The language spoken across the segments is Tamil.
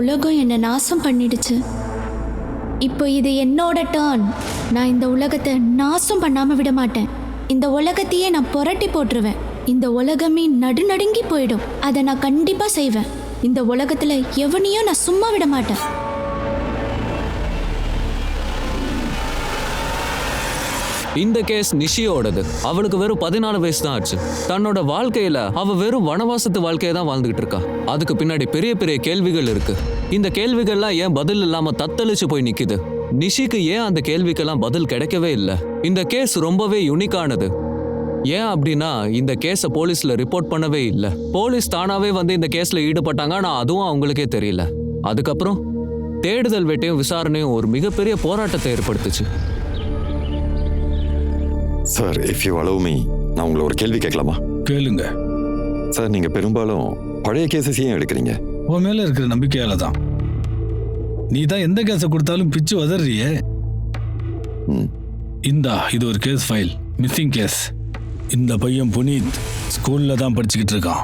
உலகம் என்னை நாசம் பண்ணிடுச்சு. இப்போ இது என்னோட டர்ன். நான் இந்த உலகத்தை நாசம் பண்ணாம விட மாட்டேன். இந்த உலகத்தையே நான் புரட்டி போட்டுருவேன். இந்த உலகமே நடுநடுங்கி போயிடும். அதை நான் கண்டிப்பா செய்வேன். இந்த உலகத்துல எவனையும் நான் சும்மா விட மாட்டேன். இந்த கேஸ் நிஷியோடது. அவளுக்கு வெறும் 14 வயசு தான் ஆச்சு. தன்னோட வாழ்க்கையில அவ வெறும் வனவாசத்து வாழ்க்கையை தான் வாழ்ந்துகிட்டு இருக்கா. அதுக்கு பின்னாடி பெரிய பெரிய கேள்விகள் இருக்கு. இந்த கேள்விகள்லாம் ஏன் பதில் இல்லாம தத்தளிச்சு போய் நிக்குது? நிஷிக்கு ஏன் அந்த கேள்விக்கெல்லாம் பதில் கிடைக்கவே இல்லை? இந்த கேஸ் ரொம்பவே யுனிக்கானது. ஏன் அப்படின்னா இந்த கேஸை போலீஸ்ல ரிப்போர்ட் பண்ணவே இல்லை. போலீஸ் தானாவே வந்து இந்த கேஸ்ல ஈடுபட்டாங்க. ஆனா அதுவும் அவங்களுக்கே தெரியல. அதுக்கப்புறம் தேடுதல் வேட்டையும் விசாரணையும் ஒரு மிகப்பெரிய போராட்டத்தை ஏற்படுத்துச்சு. Sir, if you allow me, நான் உங்களை ஒரு கேள்வி கேட்கலாமா? கேளுங்க சார். நீங்க பெரும்பாலும் பழைய கேசஸ் ஏன் எடுக்கிறீங்க? உன் மேல இருக்கிற நம்பிக்கையால தான். நீ தான் எந்த கேஸை கொடுத்தாலும் பிச்சு வதறியே. இந்தா, இது ஒரு கேஸ் ஃபைல், மிஸ்ஸிங் கேஸ். இந்த பையன் புனீத் ஸ்கூல்ல தான் படிச்சுக்கிட்டு இருக்கான்.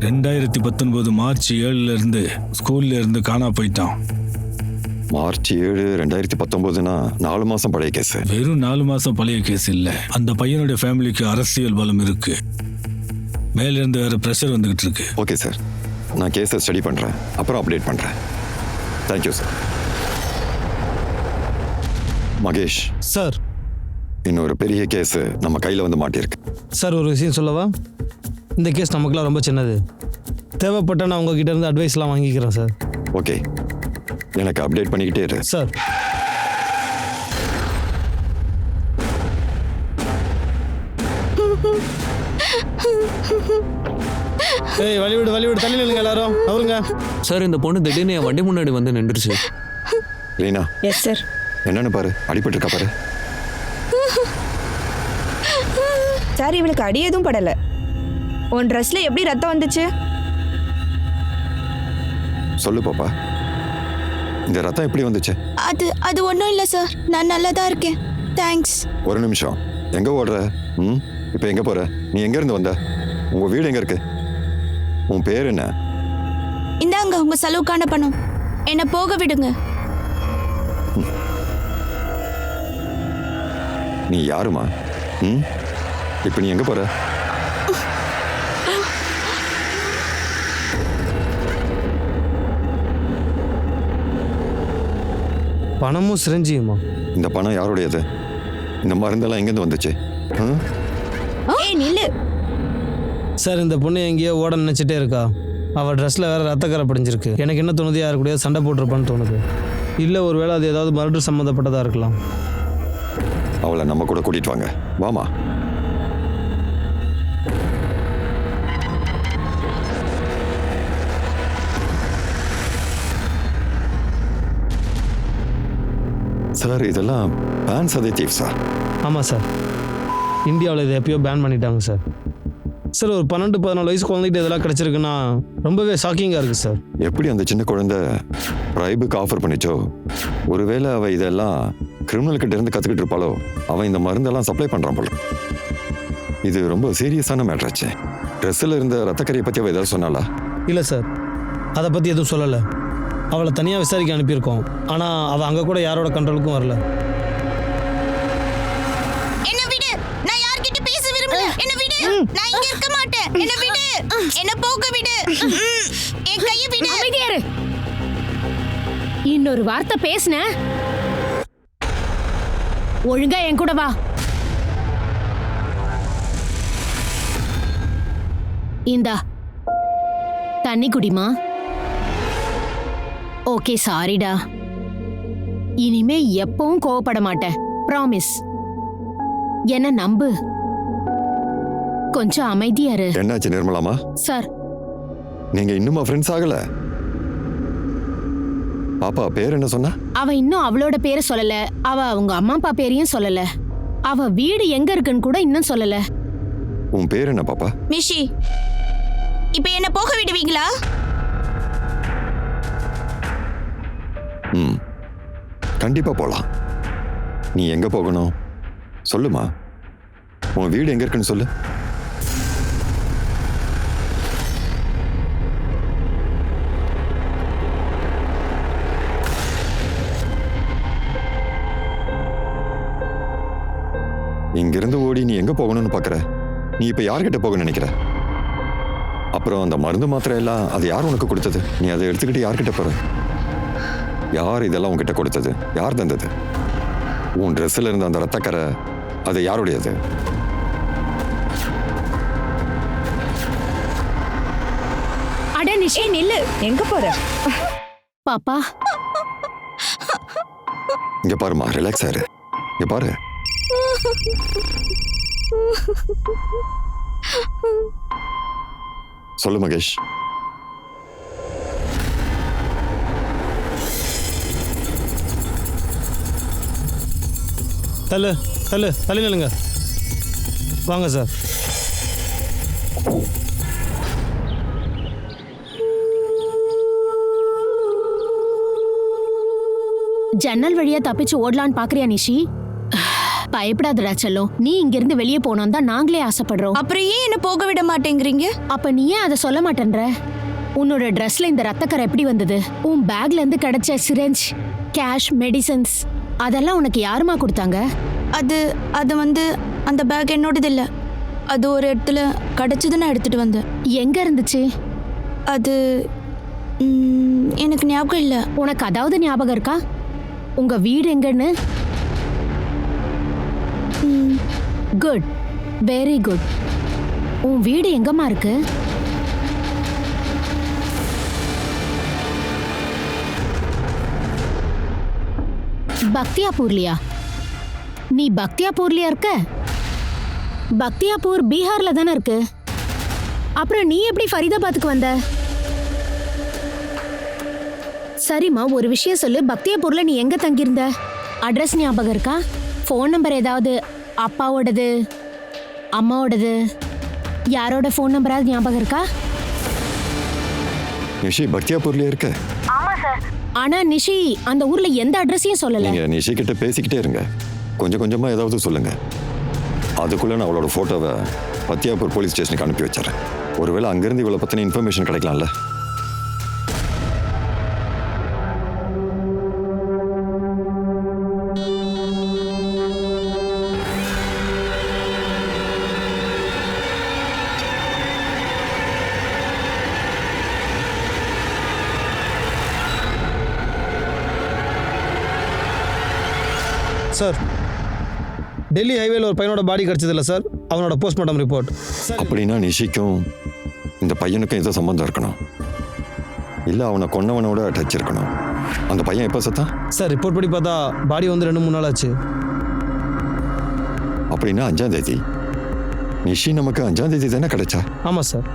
2019 மார்ச் 7 இருந்து ஸ்கூல்ல இருந்து காணா போயிட்டான். மார்ச் 7, 2019னா 4 மாசம் பழைய கேஸ். வெறும் 4 மாசம் பழைய கேஸ் இல்ல. அந்த பையனுடைய ஃபேமிலிக்கு அரசியல் பலம் இருக்கு. மேல இருந்து வேற பிரஷர் வந்துகிட்டு இருக்கு. ஓகே சார், நான் கேஸை ஸ்டடி பண்றேன், அப்புறம் அப்டேட் பண்றேன். Thank you sir. மகேஷ் சார், இன்னொரு பெரிய கேஸ் நம்ம கையில வந்து மாட்டியிருக்கு. சார் ஒரு விஷயம் சொல்லவா? இந்த கேஸ் நமக்குலாம் ரொம்ப சின்னது. தேவைப்பட்ட நான் உங்ககிட்ட இருந்து அட்வைஸ்லாம் வாங்கிக்கிறேன் சார். ஓகே, எனக்கு அப்டேட் பண்ணிக்கிட்டே இரு சார். ஏய், வழிவிடு வழிவிடு, தள்ளி நில்லுங்க எல்லாரும். அவருங்க சார், இந்த பொண்ணு திடீர்னு என் வண்டி முன்னாடி வந்து நின்றுச்சு. ரீனா. Yes sir. என்னன்னு பாரு, அடிபட்டு இருக்கா பாரு. சார், இவளுக்கு அடி எதுவும் படல. உன் ட்ரெஸ்ல எப்படி ரத்தம் வந்துச்சு? சொல்லு பாப்பா, இந்த ரத்தம் எப்படி வந்துச்சு? அது ஒன்றும் இல்லை சார். நான் நல்லா தான் இருக்கேன். தேங்க்ஸ். ஒரு நிமிஷம், எங்க ஓடுற? இப்போ எங்க போற? நீ எங்க இருந்து வந்த? உங்க வீடு எங்க இருக்கு? உன் பேர் என்ன? இந்தாங்க உங்க செலவுக்கான பணம். என்னை போக விடுங்க. நீ யாருமா? இப்போ நீ எங்க போற? பணமும் சிரஞ்சியுமா? இந்த பணம் யாருடையது? இந்த மருந்தெல்லாம் எங்கேருந்து வந்துச்சு? ஏய் நில்லு. சார், இந்த பொண்ணு எங்கேயோ ஓட நினைச்சிட்டே இருக்கா. அவள் ட்ரெஸ்ல வேற ரத்தக்கரை படிஞ்சிருக்கு. எனக்கு என்ன தோணுது, யாரு கூட சண்டை போட்டிருப்பான்னு தோணுது. இல்லை, ஒருவேளை அது ஏதாவது மர்டர் சம்மந்தப்பட்டதா இருக்கலாம். அவளை நம்ம கூட கூட்டிட்டு வாங்க. வாமா. சார், இதெல்லாம் பேன் சதை தீஃப் சார். ஆமாம் சார், இந்தியாவில் இதை எப்பயோ பேன் பண்ணிட்டாங்க சார். சார், ஒரு 12-14 வயசு குழந்தைகிட்ட இதெல்லாம் கிடச்சிருக்குன்னா ரொம்பவே ஷாக்கிங்காக இருக்குது சார். எப்படி அந்த சின்ன குழந்தை ட்ரைபுக்கு ஆஃபர் பண்ணிச்சோ, ஒருவேளை அவள் இதெல்லாம் கிரிமினல்கிட்ட இருந்து கற்றுக்கிட்டு இருப்பாளோ. அவன் இந்த மருந்தெல்லாம் சப்ளை பண்ணுறான் போல. இது ரொம்ப சீரியஸான மேட்ராச்சு. ட்ரெஸ்ஸில் இருந்த ரத்தக்கரையை பற்றி அவள் ஏதாவது சொன்னாலா? இல்லை சார், அதை பற்றி எதுவும் சொல்லலை. அவளை தனியாக விசாரிக்க அனுப்பியிருக்கோம். ஆனால் அவள் அங்கே கூட யாரோட கண்ட்ரோலுக்கும் வரல. என்ன விடு, நான் யார்கிட்ட பேச விரும்பல. என்ன விடு, நான் இங்க இருக்க மாட்டேன். என்ன விடு, என்ன போக விடு. என் கையை விடு. அமைதியா இரு. இன்னொரு வார்த்தை பேசுன ஒழுங்கா என் கூட வா. இந்தா தண்ணி குடிமா. ஓகே, சாரிடா. இனிமே எப்பவும் கோவப்பட மாட்டேன். ப்ராமிஸ். என்ன நம்பு. கொஞ்சம் அமைதியா இரு. என்னாச்சு நிர்மலாமா? சார், நீங்க இன்னுமா ஃப்ரெண்ட்ஸ் ஆகல? பாப்பா பேர் என்ன சொன்னா? அவ இன்னும் அவளோட பேரை சொல்லல. அவ அவங்க அம்மா அப்பா பேரையும் சொல்லல. அவ வீடு எங்க இருக்குன்னு கூட இன்னும் சொல்லல. உன் பேர் என்ன பாப்பா? மிஷி, இப்ப என்ன போக விடுவீங்களா? கண்டிப்பா போலாம். நீ எங்க போகணும் சொல்லுமா. உன் வீடு எங்க இருக்குன்னு சொல்லு. இங்கிருந்து ஓடி நீ எங்க போகணும்னு பாக்குற? நீ இப்ப யார்கிட்ட போக நினைக்கிற? அப்புறம் அந்த மருந்து மாத்திரை எல்லாம் அது யார் உனக்கு கொடுத்தது? நீ அதை எடுத்துக்கிட்டு யார்கிட்ட போற? யார் இதெல்லாம் உன்கிட்ட கொடுத்தது? யார் தந்தது? உன் ட்ரெஸ்ல இருந்த அந்த ரத்தக்கரை அது யாருடையது? அட நிஷி, ஏய் நில்லு, எங்க போற? பாப்பா இங்க பாருமா, ரிலாக்ஸ் ஆயிரு. இங்க பாரு. சொல்லு மகேஷ். தள்ளு தள்ளு தள்ளி நில்லுங்க. வாங்க சார். ஜன்னல் வழியா தப்பிச்சு ஓடலான்னு பாக்குறியா நிஷி? பயப்படாதடா செல்லம், நீ இங்க இருந்து வெளியே போனோம் தான் நாங்களே ஆசைப்படுறோம். அப்புறம் ஏன் என்ன போக விட மாட்டேங்கிறீங்க? அப்ப நீ ஏன் அதை சொல்ல மாட்டேன்ற? உன்னோட ட்ரெஸ்ல இந்த ரத்தக்கரை எப்படி வந்தது? உன் பேக்ல இருந்து கிடைச்ச சிரஞ்ச், கேஷ், மெடிசன்ஸ் அதெல்லாம் உனக்கு யாருமா கொடுத்தாங்க? அது வந்து அந்த பேக் என்னோடது இல்லை. அது ஒரு இடத்துல கிடைச்சது, நான் எடுத்துட்டு வந்தேன். எங்க இருந்துச்சு? அது எனக்கு ஞாபகம் இல்லை. உனக்கு அதாவது ஞாபகம் இருக்கா உங்க வீடு எங்கன்னு? Good, very good. உன் வீடு எங்கம்மா இருக்கு? பக்தியாப்பூர்லியா? நீ பக்தியாப்பூர்லியா இருக்க? பக்தியாப்பூர் பீகார்ல தானே இருக்கு. அப்புறம் நீ எப்படி ஃபரிதாபாத்துக்கு வந்த? சரிம்மா, ஒரு விஷயம் சொல்லு, பக்தியாப்பூர்ல நீ எங்க தங்கியிருந்த? அட்ரஸ் ஞாபகம் இருக்கா? ஃபோன் நம்பர் ஏதாவது? அப்பாவோடது, அம்மாவோடது, யாரோட ஃபோன் நம்பராவது ஞாபகம் இருக்கா? நிஷி பக்தியாப்பூர்லயே இருக்க? ஆனா நிஷி அந்த ஊர்ல எந்த அட்ரஸையும் சொல்லல. நீங்க நிஷி கிட்ட பேசிக்கிட்டே இருங்க, கொஞ்சம் கொஞ்சமா ஏதாவது சொல்லுங்க. அதுக்குள்ள நான் அவளோட போட்டோவை பத்தியாப்பூர் போலீஸ் ஸ்டேஷனுக்கு அனுப்பி வச்சிடறேன். ஒருவேளை அங்கிருந்து இவளை பத்தின இன்ஃபர்மேஷன் கிடைக்கலாம்ல. சார், டெல்லி ஹைவேல ஒரு பையனோட பாடி கிடச்சதில்ல சார், அவனோட போஸ்ட்மார்ட்டம் ரிப்போர்ட். அப்படின்னா நிஷிக்கும் இந்த பையனுக்கும் ஏதோ சம்பந்தம் இருக்கணும், இல்லை அவனை கொன்னவனோட டச் இருக்கணும். அந்த பையன் எப்போ செத்தான்? சார், ரிப்போர்ட் படி பார்த்தா பாடி வந்து 2-3 நாள் ஆச்சு. அப்படின்னா 5ஆம் தேதி. நிஷி நமக்கு 5ஆம் தேதி தானே கிடைச்சா? ஆமாம் சார்.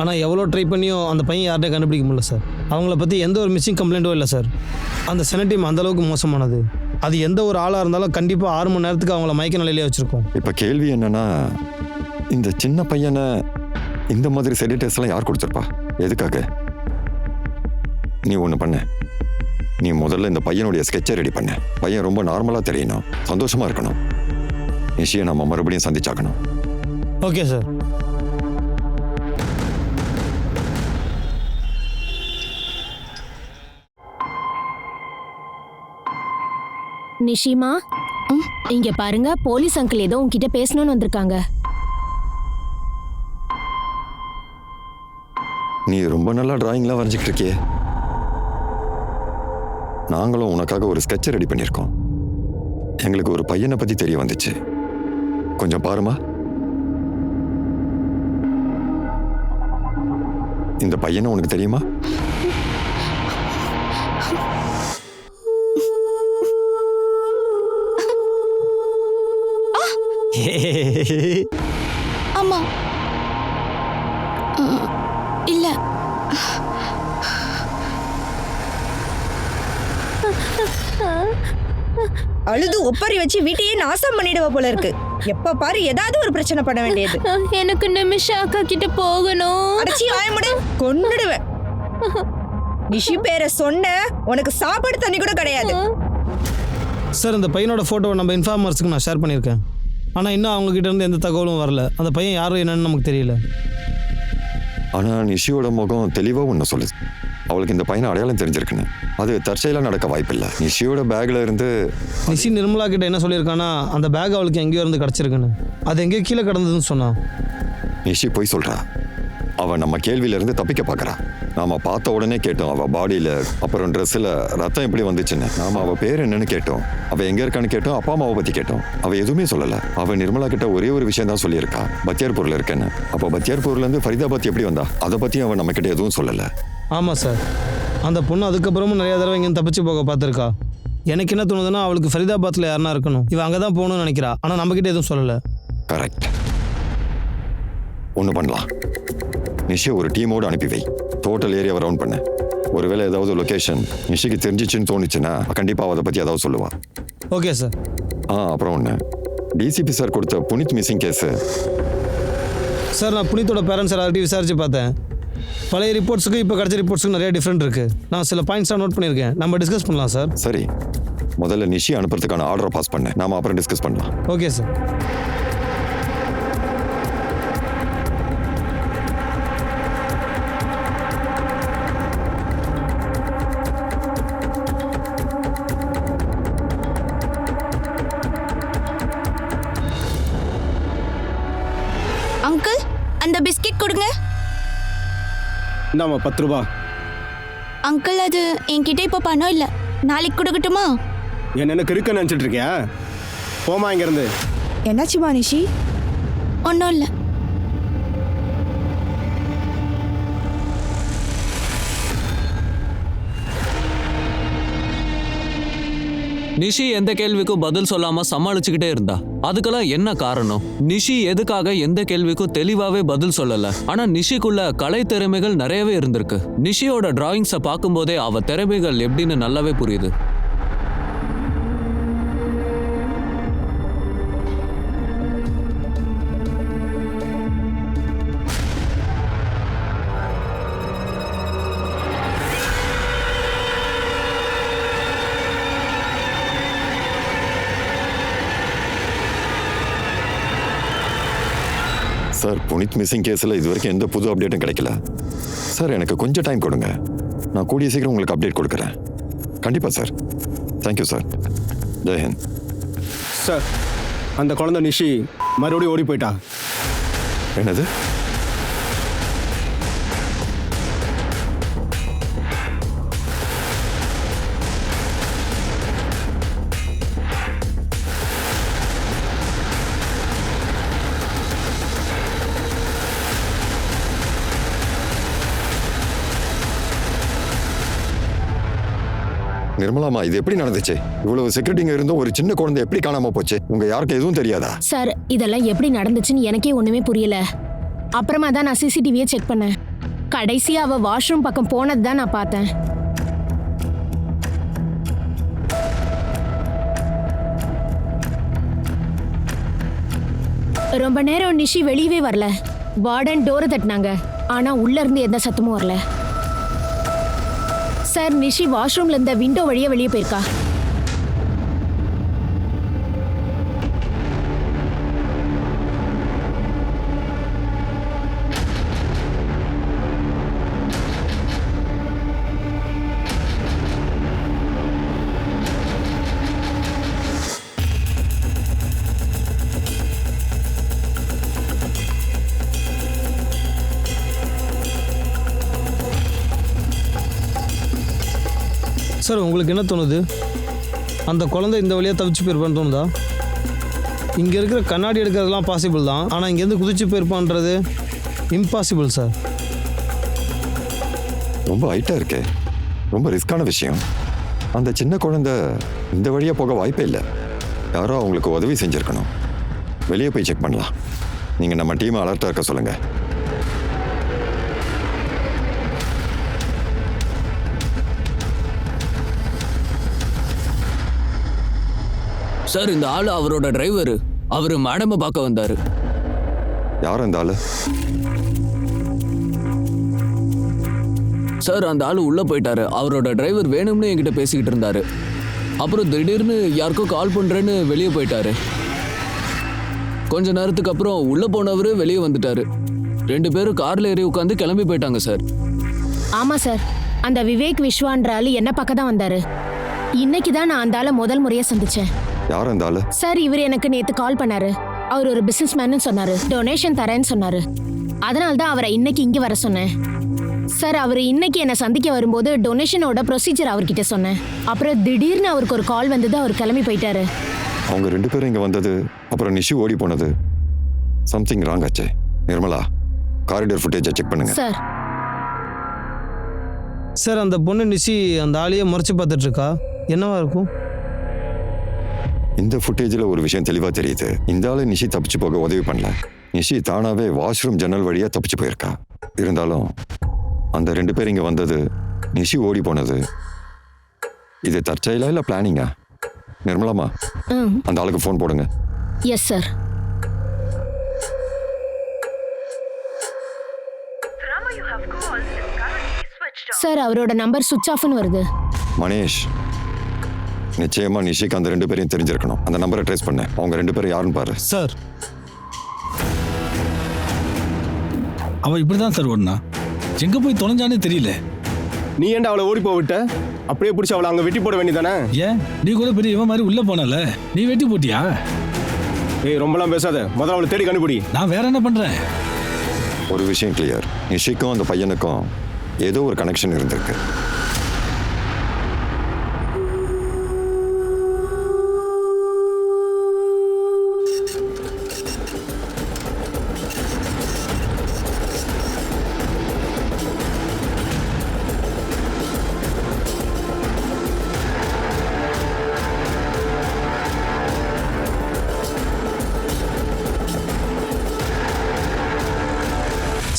ஆனால் எவ்வளோ ட்ரை பண்ணியும் அந்த பையன் யார்ட்டையும் கண்டுபிடிக்க முடியல சார். அவங்கள பற்றி எந்த ஒரு மிஸ்ஸிங் கம்ப்ளைண்ட்டும் இல்லை சார். அந்த செனட் டீம் அந்தளவுக்கு மோசமானது. அது எந்த ஒரு ஆளாக இருந்தாலும் கண்டிப்பாக 6 மணி நேரத்துக்கு அவங்கள மயக்க நிலையிலே வச்சுருக்கோம். இப்போ கேள்வி என்னன்னா, இந்த சின்ன பையனை இந்த மாதிரி செடிட்டர்ஸ் எல்லாம் யார் கொடுத்துருப்பா? எதுக்காக? நீ ஒன்று பண்ண, நீ முதல்ல இந்த பையனுடைய ஸ்கெட்சை ரெடி பண்ண. பையன் ரொம்ப நார்மலாக தெரியணும், சந்தோஷமா இருக்கணும். நிஷியை நம்ம மறுபடியும் சந்திச்சாக்கணும். Okay sir. நிஷிமா, இங்க பாருங்க, போலீஸ் அங்கிள் ஏதோ உன்கிட்ட பேசணும்னு வந்திருக்காங்க. நீ ரொம்ப நல்லா டிராயிங்லாம் வரைஞ்சிக்கிட்டு இருக்கியே. நாங்களும் உனக்காக ஒரு ஸ்கெட்சை ரெடி பண்ணியிருக்கோம். எங்களுக்கு ஒரு பையனை பற்றி தெரிய வந்துச்சு, கொஞ்சம் பாருமா. இந்த பையனை உனக்கு தெரியுமா? ஆமா. இல்ல, அழுது ஒப்பரி வச்சு வீட்டையே நாசம் பண்ணிடுவ போல இருக்கு. எப்ப பாரு ஏதாவது ஒரு பிரச்சனை பண்ண வேண்டியது. எனக்கு நிமிஷா அக்கா கிட்ட போகணும். அடைச்சி ஆயமுடு, கொன்னுடுவேன். நிஷி பேரை சொன்ன உனக்கு சாப்பாடு தண்ணி கூட கிடையாது. சார், இந்த பையனோட ஃபோட்டோவை நம்ம இன்ஃபார்மர்ஸுக்கு நான் ஷேர் பண்ணியிருக்கேன். ஆனால் இன்னும் அவங்ககிட்ட இருந்து எந்த தகவலும் வரல. அந்த பையன் யாரும் என்னன்னு நமக்கு தெரியல. ஆனால் நிஷியோட முகம் தெளிவாக ஒன்று சொல்லுது. அவளுக்கு இந்த பையனை அடையாளம் தெரிஞ்சிருக்குன்னு. அது தற்செயலாக நடக்க வாய்ப்பில்லை. நிஷியோட பேக்ல இருந்து நிஷி நிர்மலா கிட்ட என்ன சொல்லியிருக்கானா, அந்த பேக் அவளுக்கு எங்கேயோ இருந்து கிடச்சிருக்குன்னு. அது எங்கேயோ கீழே கிடந்ததுன்னு சொன்னான். நிஷி போய் சொல்றா. அவ நம்ம கேள்வியில இருந்து தப்பிக்க பார்க்கறா. நாம பார்த்த உடனே கேட்டோம் அவ பாடியில அப்புறம் ட்ரெஸ்ல ரத்தம் எப்படி வந்துச்சுன்னு. நாம அவ பேர் என்னன்னு கேட்டோம், அவ எங்க இருக்கான்னு கேட்டோம், அப்பா அம்மாவை பத்தி கேட்டோம். அவ எதுவுமே சொல்லல. அவ நிர்மலா கிட்ட ஒரே ஒரு விஷயம் தான் சொல்லியிருக்கா, பத்தியார்பூர்ல இருக்கேன்னு. அப்போ பத்தியார்பூர்ல இருந்து ஃபரிதாபாத் எப்படி வந்தா அதை பத்தி அவன் நம்ம கிட்ட எதுவும் சொல்லல. ஆமாம் சார், அந்த பொண்ணு அதுக்கப்புறமும் நிறைய தடவை இங்கே தப்பிச்சு போக பார்த்துருக்கா. எனக்கு என்ன தோணுதுன்னா, அவளுக்கு ஃபரிதாபாத்தில் யாருனா இருக்கணும். இவன் அங்கே தான் போகணும்னு நினைக்கிறா, ஆனால் நம்மக்கிட்ட எதுவும் சொல்லலை. கரெக்ட். ஒன்று பண்ணலாம், நிஷியை ஒரு டீமோடு அனுப்பி வை. டோட்டல் ஏரியாவை ரவுண்ட் பண்ணு. ஒருவேளை ஏதாவது லொக்கேஷன் நிஷிக்கு தெரிஞ்சிச்சுன்னு தோணுச்சுன்னா கண்டிப்பாக அதை பற்றி ஏதாவது சொல்லுவா. Okay sir. அப்புறம் ஒன்று, டிசிபி சார் கொடுத்த புனித் மிஸ்ஸிங் கேஸு. சார், நான் புனித்தோட பேரண்ட்ஸ் எல்லார்ட்டையும் விசாரிச்சு பார்த்தேன். பழைய ரிப்போர்ட்ஸுக்கு இப்போ கிடச்ச ரிப்போர்ட்ஸுக்கு நிறைய டிஃப்ரெண்ட் இருக்குது. நான் சில பாயிண்ட்ஸாக நோட் பண்ணியிருக்கேன், நம்ம டிஸ்கஸ் பண்ணலாம் சார். சரி, முதல்ல நிஷி அனுப்புறதுக்கான ஆர்டரை பாஸ் பண்ணேன், நாம அப்புறம் டிஸ்கஸ் பண்ணலாம். Okay sir. அங்கிள், அந்த பிஸ்கெட் கொடுங்க. இந்தாம்மா 10 ரூபா. அங்கிள், அது என்கிட்ட இப்போ பணம் இல்லை, நாளைக்கு கொடுக்கட்டுமா? என்ன கிறுக்க நினச்சிட்டு இருக்கியா? போமா இங்கேருந்து. என்னாச்சுமா நிஷி? ஒன்றும் இல்லை. நிஷி எந்த கேள்விக்கும் பதில் சொல்லாம சமாளிச்சுக்கிட்டே இருந்தா. அதுக்கெல்லாம் என்ன காரணம்? நிஷி எதுக்காக எந்த கேள்விக்கும் தெளிவாவே பதில் சொல்லல? ஆனா நிஷிக்குள்ள கலை திறமைகள் நிறையவே இருந்திருக்கு. நிஷியோட டிராயிங்ஸை பார்க்கும்போதே அவ திறமைகள் எப்படின்னு நல்லாவே புரியுது. சார், புனித் மிஸ்ஸிங் கேஸில் இது வரைக்கும் எந்த புது அப்டேட்டும் கிடைக்கல. சார், எனக்கு கொஞ்சம் டைம் கொடுங்க, நான் கூடிய சீக்கிரம் உங்களுக்கு அப்டேட் கொடுக்குறேன். கண்டிப்பாக sir. Thank you sir. Jai Hind. Sir, அந்த குழந்தை நிஷி மறுபடியும் ஓடி போயிட்டா. என்னது? நிர்மலாமா, இது எப்படி நடந்துச்சு? இவ்வளவு செக்யூரிட்டிங்க இருந்தும் ஒரு சின்ன குழந்தை எப்படி காணாம போச்சு? உங்க யாருக்கு எதுவும் தெரியாதா? சார், இதெல்லாம் எப்படி நடந்துச்சுன்னு எனக்கே ஒண்ணுமே புரியல. அப்புறமா தான் நான் சிசிடிவியை செக் பண்ணேன். கடைசியா அவ வாஷ்ரூம் பக்கம் போனது தான் நான் பார்த்தேன். ரொம்ப நேரம் நிஷி வெளியவே வரல. வார்டன் டோரை தட்டினாங்க, ஆனா உள்ள இருந்து எந்த சத்தமும் வரல. சார், நிஷி வாஷ்ரூம்ல இருந்த விண்டோ வழியா வெளியே போயிருக்கா. சார், உங்களுக்கு என்ன தோணுது? அந்த குழந்தை இந்த வழியாக தவிச்சு போயிருப்பான்னு தோணுதா? இங்கே இருக்கிற கண்ணாடி எடுக்கிறதுலாம் பாசிபிள் தான், ஆனால் இங்கேருந்து குதிச்சு போயிருப்பான்றது இம்பாசிபிள் சார். ரொம்ப ஹைட்டாக இருக்கே, ரொம்ப ரிஸ்கான விஷயம். அந்த சின்ன குழந்தை இந்த வழியாக போக வாய்ப்பே இல்லை. யாரோ அவங்களுக்கு உதவி செஞ்சுருக்கணும். வெளியே போய் செக் பண்ணலாம். நீங்கள் நம்ம டீமை அலர்ட்டாக இருக்க சொல்லுங்கள். சார், இந்த ஆளு அவரோட டிரைவர். அவரு மேடமை பார்க்க வந்தாரு. யார் அந்த ஆளு? சார், அந்த ஆளு உள்ள போயிட்டாரு. அவரோட டிரைவர் வேணும்னு என்கிட்ட பேசிக்கிட்டு இருந்தாரு. அப்புறம் திடீர்னு யாருக்கோ கால் பண்றேன்னு வெளியே போயிட்டாரு. கொஞ்ச நேரத்துக்கு அப்புறம் உள்ள போனவரு வெளியே வந்துட்டாரு. 2 பேரும் கார்ல ஏறி உட்காந்து கிளம்பி போயிட்டாங்க சார். ஆமா சார், அந்த விவேக் விஸ்வான்ற ஆளு என்ன பக்கம் தான் வந்தாரு. இன்னைக்கு தான் நான் அந்த ஆளை முதல் முறையா சந்திச்சேன். யார் அந்த ஆளு? சார், இவர் எனக்கு நேத்து கால் பண்ணாரு. அவர் ஒரு பிசினஸ் மேன்னு சொன்னாரு. டொனேஷன் தரேன்னு சொன்னாரு. அதனால தான் அவரை இன்னைக்கு இங்க வர சொன்னேன். சார், அவர் இன்னைக்கு என்னை சந்திக்க வரும்போது டொனேஷனோட ப்ரொசீஜர் அவர்கிட்ட சொன்னேன். அப்புறம் திடீர்னு அவருக்கு ஒரு கால் வந்தது. அவர் கிளம்பி போயிட்டாரு. அவங்க 2 பேரும் இங்க வந்தது, அப்புறம் நிஷி ஓடி போனது. சம்திங் ராங் ஆச்சே. நிர்மலா, காரிடர் ஃபுட்டேஜை செக் பண்ணுங்க. சார் சார், அந்த பொண்ணு நிஷி அந்த ஆளையே முறைச்சு பார்த்துட்டு இருக்கா. என்னவா இருக்கும்? இந்த ஃபுட்டேஜில் ஒரு விஷயம் தெளிவா தெரியுது. இந்த ஆளு நிஷி தப்பிச்சு போக உதவி பண்ணல. நிஷி தானாவே வாஷ்ரூம் ஜன்னல் வழியா தப்பிச்சு போயிருக்கா. இருந்தாலும் அந்த 2 பேர் இங்க வந்தது, நிஷி ஓடி போனது, இது தற்செயலா இல்ல பிளானிங்கா? நிர்மலாமா, அந்த ஆளுக்கு ஃபோன் போடுங்க. Yes sir. சார், அவரோட நம்பர் சுவிட்ச் ஆஃப்னு வருது. மணேஷ், நிச்சயமா நிஷிக்கு அந்த 2 பேரையும் தெரிஞ்சிருக்கணும். அந்த நம்பரை ட்ரேஸ் பண்ண. அவங்க 2 பேரும் யாருன்னு பாரு. சார், அவள் இப்படி தான் சார் ஓடுனா. எங்கே போய் தொலைஞ்சானே தெரியல. நீ ஏன்டா அவளை ஓடி போக விட்ட? அப்படியே பிடிச்சி அவளை அங்கே வெட்டி போட வேண்டியதானே? ஏன், நீ கூட பெரிய இவன் மாதிரி உள்ளே போனல, நீ வெட்டி போட்டியா? ஏய், ரொம்பலாம் பேசாத. முதல்ல அவளை தேடி கண்டுபிடி. நான் வேற என்ன பண்ணுறேன்? ஒரு விஷயம் கிளியர். நிஷிக்கும் அந்த பையனுக்கும் ஏதோ ஒரு கனெக்ஷன் இருந்திருக்கு.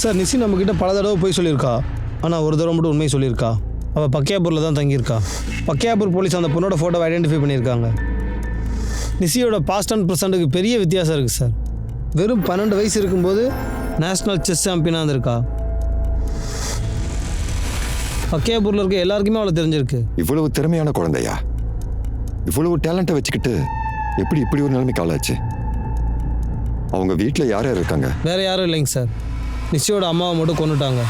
சார், நிஷி நம்மக்கிட்ட பல தடவை போய் சொல்லியிருக்கா. ஆனால் ஒரு தடவை மட்டும் உண்மையை சொல்லியிருக்கா. அவள் பக்கியாப்பூரில் தான் தங்கியிருக்கா. பக்கியாப்பூர் போலீஸ் அந்த பொண்ணோட ஃபோட்டோவை ஐடென்டிஃபை பண்ணியிருக்காங்க. நிஷியோட பாஸ்ட் அண்ட் ப்ரெசண்ட்டுக்கு பெரிய வித்தியாசம் இருக்குது சார். வெறும் 12 வயசு இருக்கும்போது நேஷ்னல் செஸ் சாம்பியனாக இருந்திருக்கா. பக்கியாப்பூரில் இருக்க எல்லாருக்குமே அவளை தெரிஞ்சிருக்கு. இவ்வளவு திறமையான குழந்தையா? இவ்வளவு டேலண்ட்டை வச்சுக்கிட்டு எப்படி இப்படி ஒரு நிலைமைக்கு ஆளாச்சு? அவங்க வீட்டில் யார் யார் இருக்காங்க? வேற யாரும் இல்லைங்க சார். நிஷியோட அம்மாவை மட்டும் கொண்டுட்டாங்க.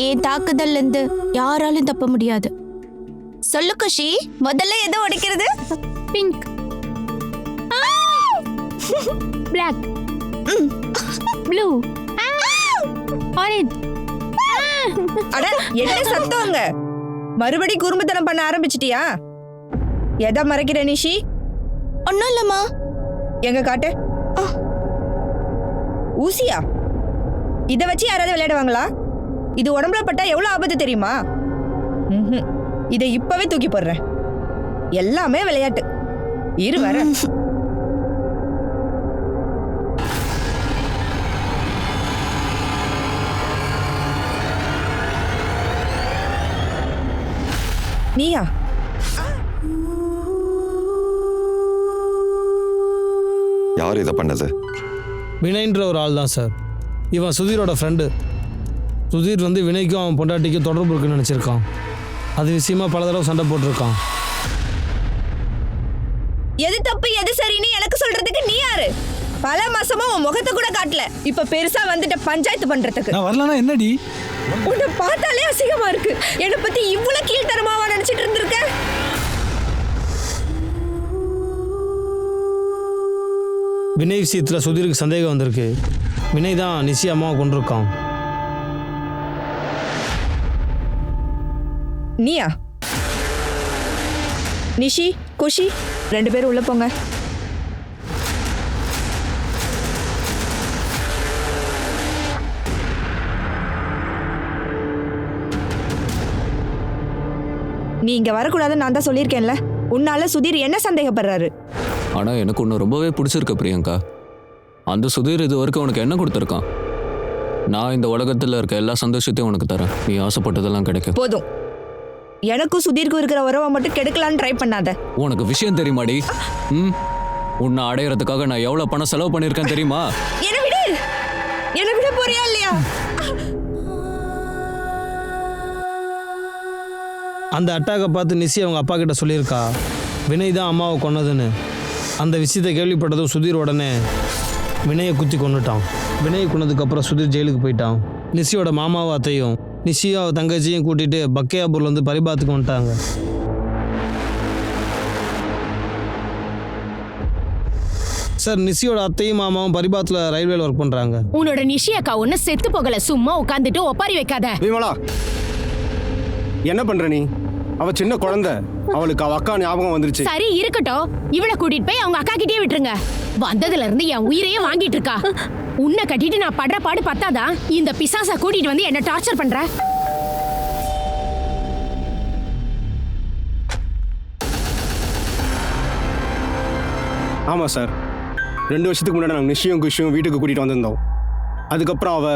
என் தாக்குதல்ல இருந்து யாராலும் தப்ப முடியாது. சொல்லு குஷி, முதல்ல எதை உடைக்கிறது? Pink, black, blue, orange. அட, என்ன சத்தம்ங்க? மறுபடி குறும்புத்தனம் பண்ண ஆரம்பிச்சிட்டியா? எதை மறைக்கிற நிஷி? ஒன்னும் இல்லம்மா. எங்க காட்டு. ஊசியா? இதை வச்சு யாராவது விளையாடுவாங்களா? இது உடம்புல பட்டா எவ்வளவு ஆபத்து தெரியுமா? இதை இப்பவே தூக்கி போடுறேன். எல்லாமே விளையாட்டு. இரு வர. நீயா? யார் இதை பண்ணது? வினய்ன்ற ஒரு ஆள் தான் சார். இவன் சுதீரோட ஃப்ரெண்டு. சுதீர் வந்து வினய்க்கும் அவன் பொண்டாட்டிக்கும் தொடர்பு இருக்குன்னு நினச்சிருக்கான். அது விஷயமா பல தடவை சண்டை போட்டிருக்கான். எது தப்பு எது சரின்னு எனக்கு சொல்றதுக்கு நீ யாரு? பல மாசமா உன் முகத்தை கூட காட்டல. இப்ப பெருசா வந்துட்ட பஞ்சாயத்து பண்றதுக்கு. நான் வரலனா என்னடி? உன்னை பார்த்தாலே அசிங்கமா இருக்கு. என்னை பத்தி இவ்வளவு கீழ்த்தரமாவா நினைச்சிட்டு இருந்திருக்க? வினய் விஷயத்தில் சுதீருக்கு சந்தேகம் வந்திருக்கு. வினய் தான் நிஷி அம்மாவை கொண்டிருக்கான். நீயா? நிஷி, குஷி, 2 பேரும் உள்ள போங்க. நீ இங்க வரக்கூடாதுன்னு நான் தான் சொல்லியிருக்கேன்ல. உன்னால சுதீர் என்ன சந்தேகப்படுறாரு? ஆனா எனக்கு ஒன்று ரொம்பவே பிடிச்சிருக்கு பிரியங்கா. அந்த சுதீர் இது வரைக்கும் உனக்கு என்ன கொடுத்துருக்கான்? நான் இந்த உலகத்தில் இருக்க எல்லா சந்தோஷத்தையும் உனக்கு தரேன். நீ ஆசைப்பட்டதெல்லாம் கிடைக்கும். போதும். எனக்கும் சுதீர்க்கும் இருக்கிற உறவை மட்டும் கெடுக்கலான்னு ட்ரை பண்ணாத. உனக்கு விஷயம் தெரியுமாடி? உன்னை அடையிறதுக்காக நான் எவ்வளவு பணம் செலவு பண்ணியிருக்கேன் தெரியுமா? என்ன விட போறியா இல்லையா? அந்த அட்டாக்கை பார்த்து நிஷி அவங்க அப்பா கிட்ட சொல்லியிருக்கா வினய் தான் அம்மாவை கொன்னதுன்னு. அந்த விஷயத்தை கேள்விப்பட்டதும் சுதீர் உடனே வினயை குத்தி கொண்டுட்டான். வினயை கொண்டதுக்கப்புறம் சுதீர் ஜெயிலுக்கு போயிட்டான். நிஷியோட மாமாவும் அத்தையும் நிஷியும் அவ தங்கச்சியும் கூட்டிட்டு பக்கையாபூர்ல வந்து பரிபாத்துக்கு வந்துட்டாங்க. சார், நிஷியோட அத்தையும் மாமாவும் பரிபாத்தில் ரயில்வேல ஒர்க் பண்றாங்க. உன்னோட நிஷி அக்கா ஒண்ணு செத்து போகல, சும்மா உட்காந்துட்டு ஒப்பாரி வைக்காத. விமலா, என்ன பண்ற நீ? அவ சின்ன குழந்தை, அவளுக்கு அவ அக்கா ஞாபகம் வந்துருச்சு. சரி இருக்கட்டும், இவளை கூட்டிட்டு போய் அவங்க அக்கா கிட்டே விட்டுருங்க. வந்ததுல இருந்து என் உயிரையே வாங்கிட்டு இருக்கா. உன்னை கட்டிட்டு நான் படுற பாடு பத்தாதா இந்த பிசாசா கூட்டிட்டு வந்து என்ன டார்ச்சர் பண்ற? ஆமா சார், 2 வருஷத்துக்கு முன்னாடி நாங்கள் நிஷியும் குஷியும் வீட்டுக்கு கூட்டிட்டு வந்திருந்தோம். அதுக்கப்புறம் அவ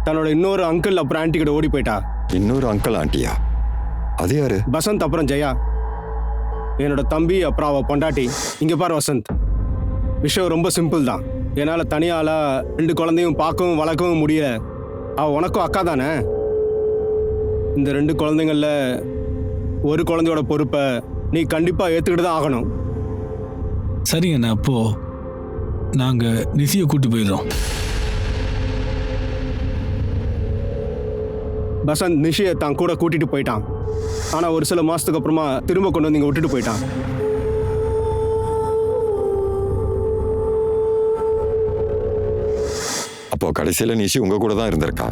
தன்னோட இன்னொரு அங்கிள் அப்புறம் ஆன்ட்டி கிட்ட ஓடி போயிட்டா. இன்னொரு அங்கிள் ஆண்டியா? அது யாரு? வசந்த் அப்புறம் ஜெயா, என்னோட தம்பி அப்புறம் அவ பொண்டாட்டி. இங்க பாரு வசந்த், விஷயம் ரொம்ப சிம்பிள் தான். என்னால் தனியால 2 குழந்தையும் பார்க்கவும் வளர்க்கவும் முடியல. அவ உனக்கும் அக்கா தானே. இந்த 2 குழந்தைங்கள ஒரு குழந்தையோட பொறுப்பை நீ கண்டிப்பா ஏத்துக்கிட்டு தான் ஆகணும். சரிங்கண்ணா, அப்போ நாங்க நிஷியை கூட்டி போயிடுறோம். வசந்த் நிஷியை தான் கூட கூட்டிட்டு போயிட்டான். ஆனா ஒரு சில மாசத்துக்கு அப்புறமா திரும்ப கொண்டு வந்து இங்க விட்டுட்டு போயிட்டான். அப்போ கடைசியில நிஷி உங்க கூட தான் இருந்திருக்கா.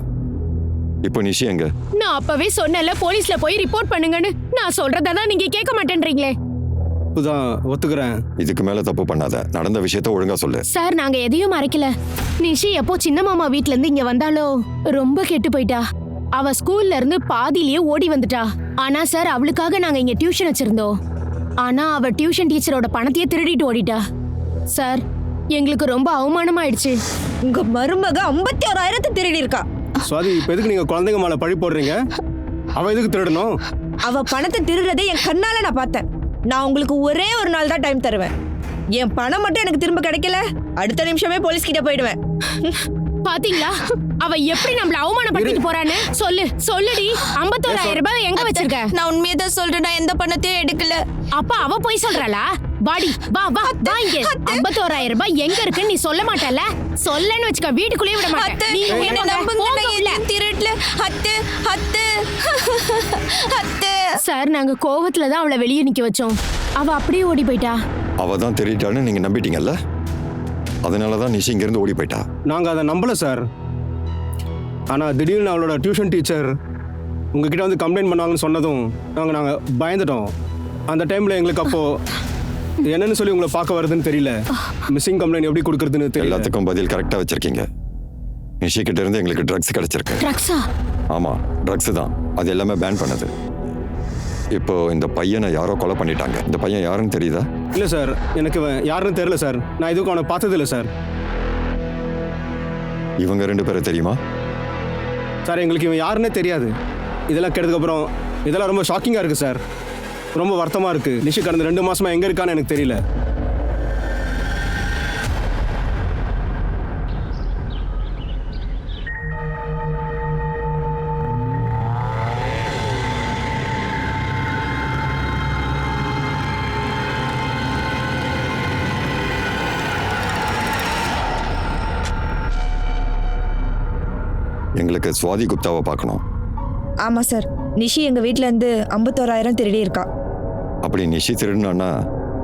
இப்போ நிஷி எங்க? நான் அப்பவே சொன்னல போலீஸ்ல போய் ரிப்போர்ட் பண்ணுங்கன்னு. நான் சொல்றதா நீங்க கேட்க மாட்டேன்றீங்களே. இப்பதான் ஒத்துக்கிறேன். இதுக்கு மேல தப்பு பண்ணாத. நடந்த விஷயத்த ஒழுங்கா சொல்லு. சார், நாங்க எதையும் மறைக்கல. நிஷி எப்போ சின்ன மாமா வீட்ல இருந்து இங்க வந்தாலோ ரொம்ப கெட்டு போயிட்டா. அவ ஸ்கூல்ல இருந்து பாதியிலேயே ஓடி வந்துட்டா. ஆனா சார், அவளுக்காக நாங்க இங்க டியூஷன் வச்சிருந்தோம். ஆனா அவ டியூஷன் டீச்சரோட பணத்தையே திருடிட்டு ஓடிட்டா. சார், எங்களுக்கு ரொம்ப அவமானமாயிடுச்சு. உங்க மருமக 51,000 திருடி இருக்கா. சுவாதி, இப்ப எதுக்கு நீங்க குழந்தைங்க மேல பழி போடுறீங்க? அவ எதுக்கு திருடணும்? அவ பணத்தை திருடுறதை என் கண்ணால நான் பார்த்தேன். நான் உங்களுக்கு ஒரே ஒரு நாள் தான் டைம் தருவேன். என் பணம் மட்டும் எனக்கு திரும்ப கிடைக்கல, அடுத்த நிமிஷமே போலீஸ் கிட்ட போயிடுவேன். பாத்தீங்களா அவ எப்படி நம்மள அவமானப்படுத்திட்டு போறான்னு? சொல்லுடி, 51,000 ரூபாய் எங்க வச்சிருக்க? நான் உண்மையை தான் சொல்றேன், நான் எந்த பணத்தையும் எடுக்கல. அப்பா அவ போய் சொல்றாளா? வாடி வா இங்க. 51,000 ரூபாய் எங்க இருக்குன்னு நீ சொல்ல மாட்டல? சொல்லன்னு வச்சுக்க, வீட்டுக்குள்ளே விட மாட்டேன். நீ என்ன நம்புங்க, நான் எதுவும் திருடல. அத்தை அத்தை அத்தை. சார், நாங்க கோவத்துல தான் அவளை வெளியே நிக்க வச்சோம். அவ அப்படியே ஓடி போயிட்டா. அவ தான் தெரியிட்டான்னு நீங்க நம்பிட்டீங்கல்ல, அதனாலதான் நிஷி இங்க இருந்து ஓடி போயிட்டா. நாங்க அதை நம்பல சார். ஆனா திடீர்னு அவளோட டியூஷன் டீச்சர் உங்ககிட்ட வந்து கம்ப்ளைண்ட் பண்ணாங்கன்னு சொன்னதும் நாங்க பயந்துட்டோம். அந்த டைம்ல எங்களுக்கு அப்போ என்னன்னு சொல்லி உங்களை பார்க்க வருதுன்னு தெரியல. மிஸ்ஸிங் கம்ப்ளைண்ட் எப்படி கொடுக்கறதுன்னு தெரியல. எல்லாத்துக்கும் பதில் கரெக்டா வச்சிருக்கீங்க. நிஷி கிட்ட இருந்து எங்களுக்கு ட்ரக்ஸ் கிடைச்சிருக்கு. ட்ரக்ஸா? ஆமா, ட்ரக்ஸ் தான். அது எல்லாமே பேன் பண்ணது. இப்போ இந்த பையனை யாரோ கொலை பண்ணிட்டாங்க. இந்த பையன் யாருன்னு தெரியுதா? இல்ல சார், எனக்கு யாருன்னு தெரியல சார். நான் இதுக்கு அவனை பார்த்தது இல்லை சார். இவங்க 2 பேரும் தெரியுமா? சார், எங்களுக்கு இவன் யாருன்னே தெரியாது. இதெல்லாம் கேட்டதுக்கு அப்புறம் இதெல்லாம் ரொம்ப ஷாக்கிங்கா இருக்கு சார். ரொம்ப வருத்தமா இருக்கு. நிஷி கடந்த 2 மாசமா எங்க இருக்கான்னு எனக்கு தெரியல. எங்களுக்கு சுவாதி குப்தாவை பார்க்கணும். ஆமா சார், நிஷி எங்க வீட்ல இருந்து 51,000 திருடி இருக்கா. அப்படி நிஷி திருடுனான்னா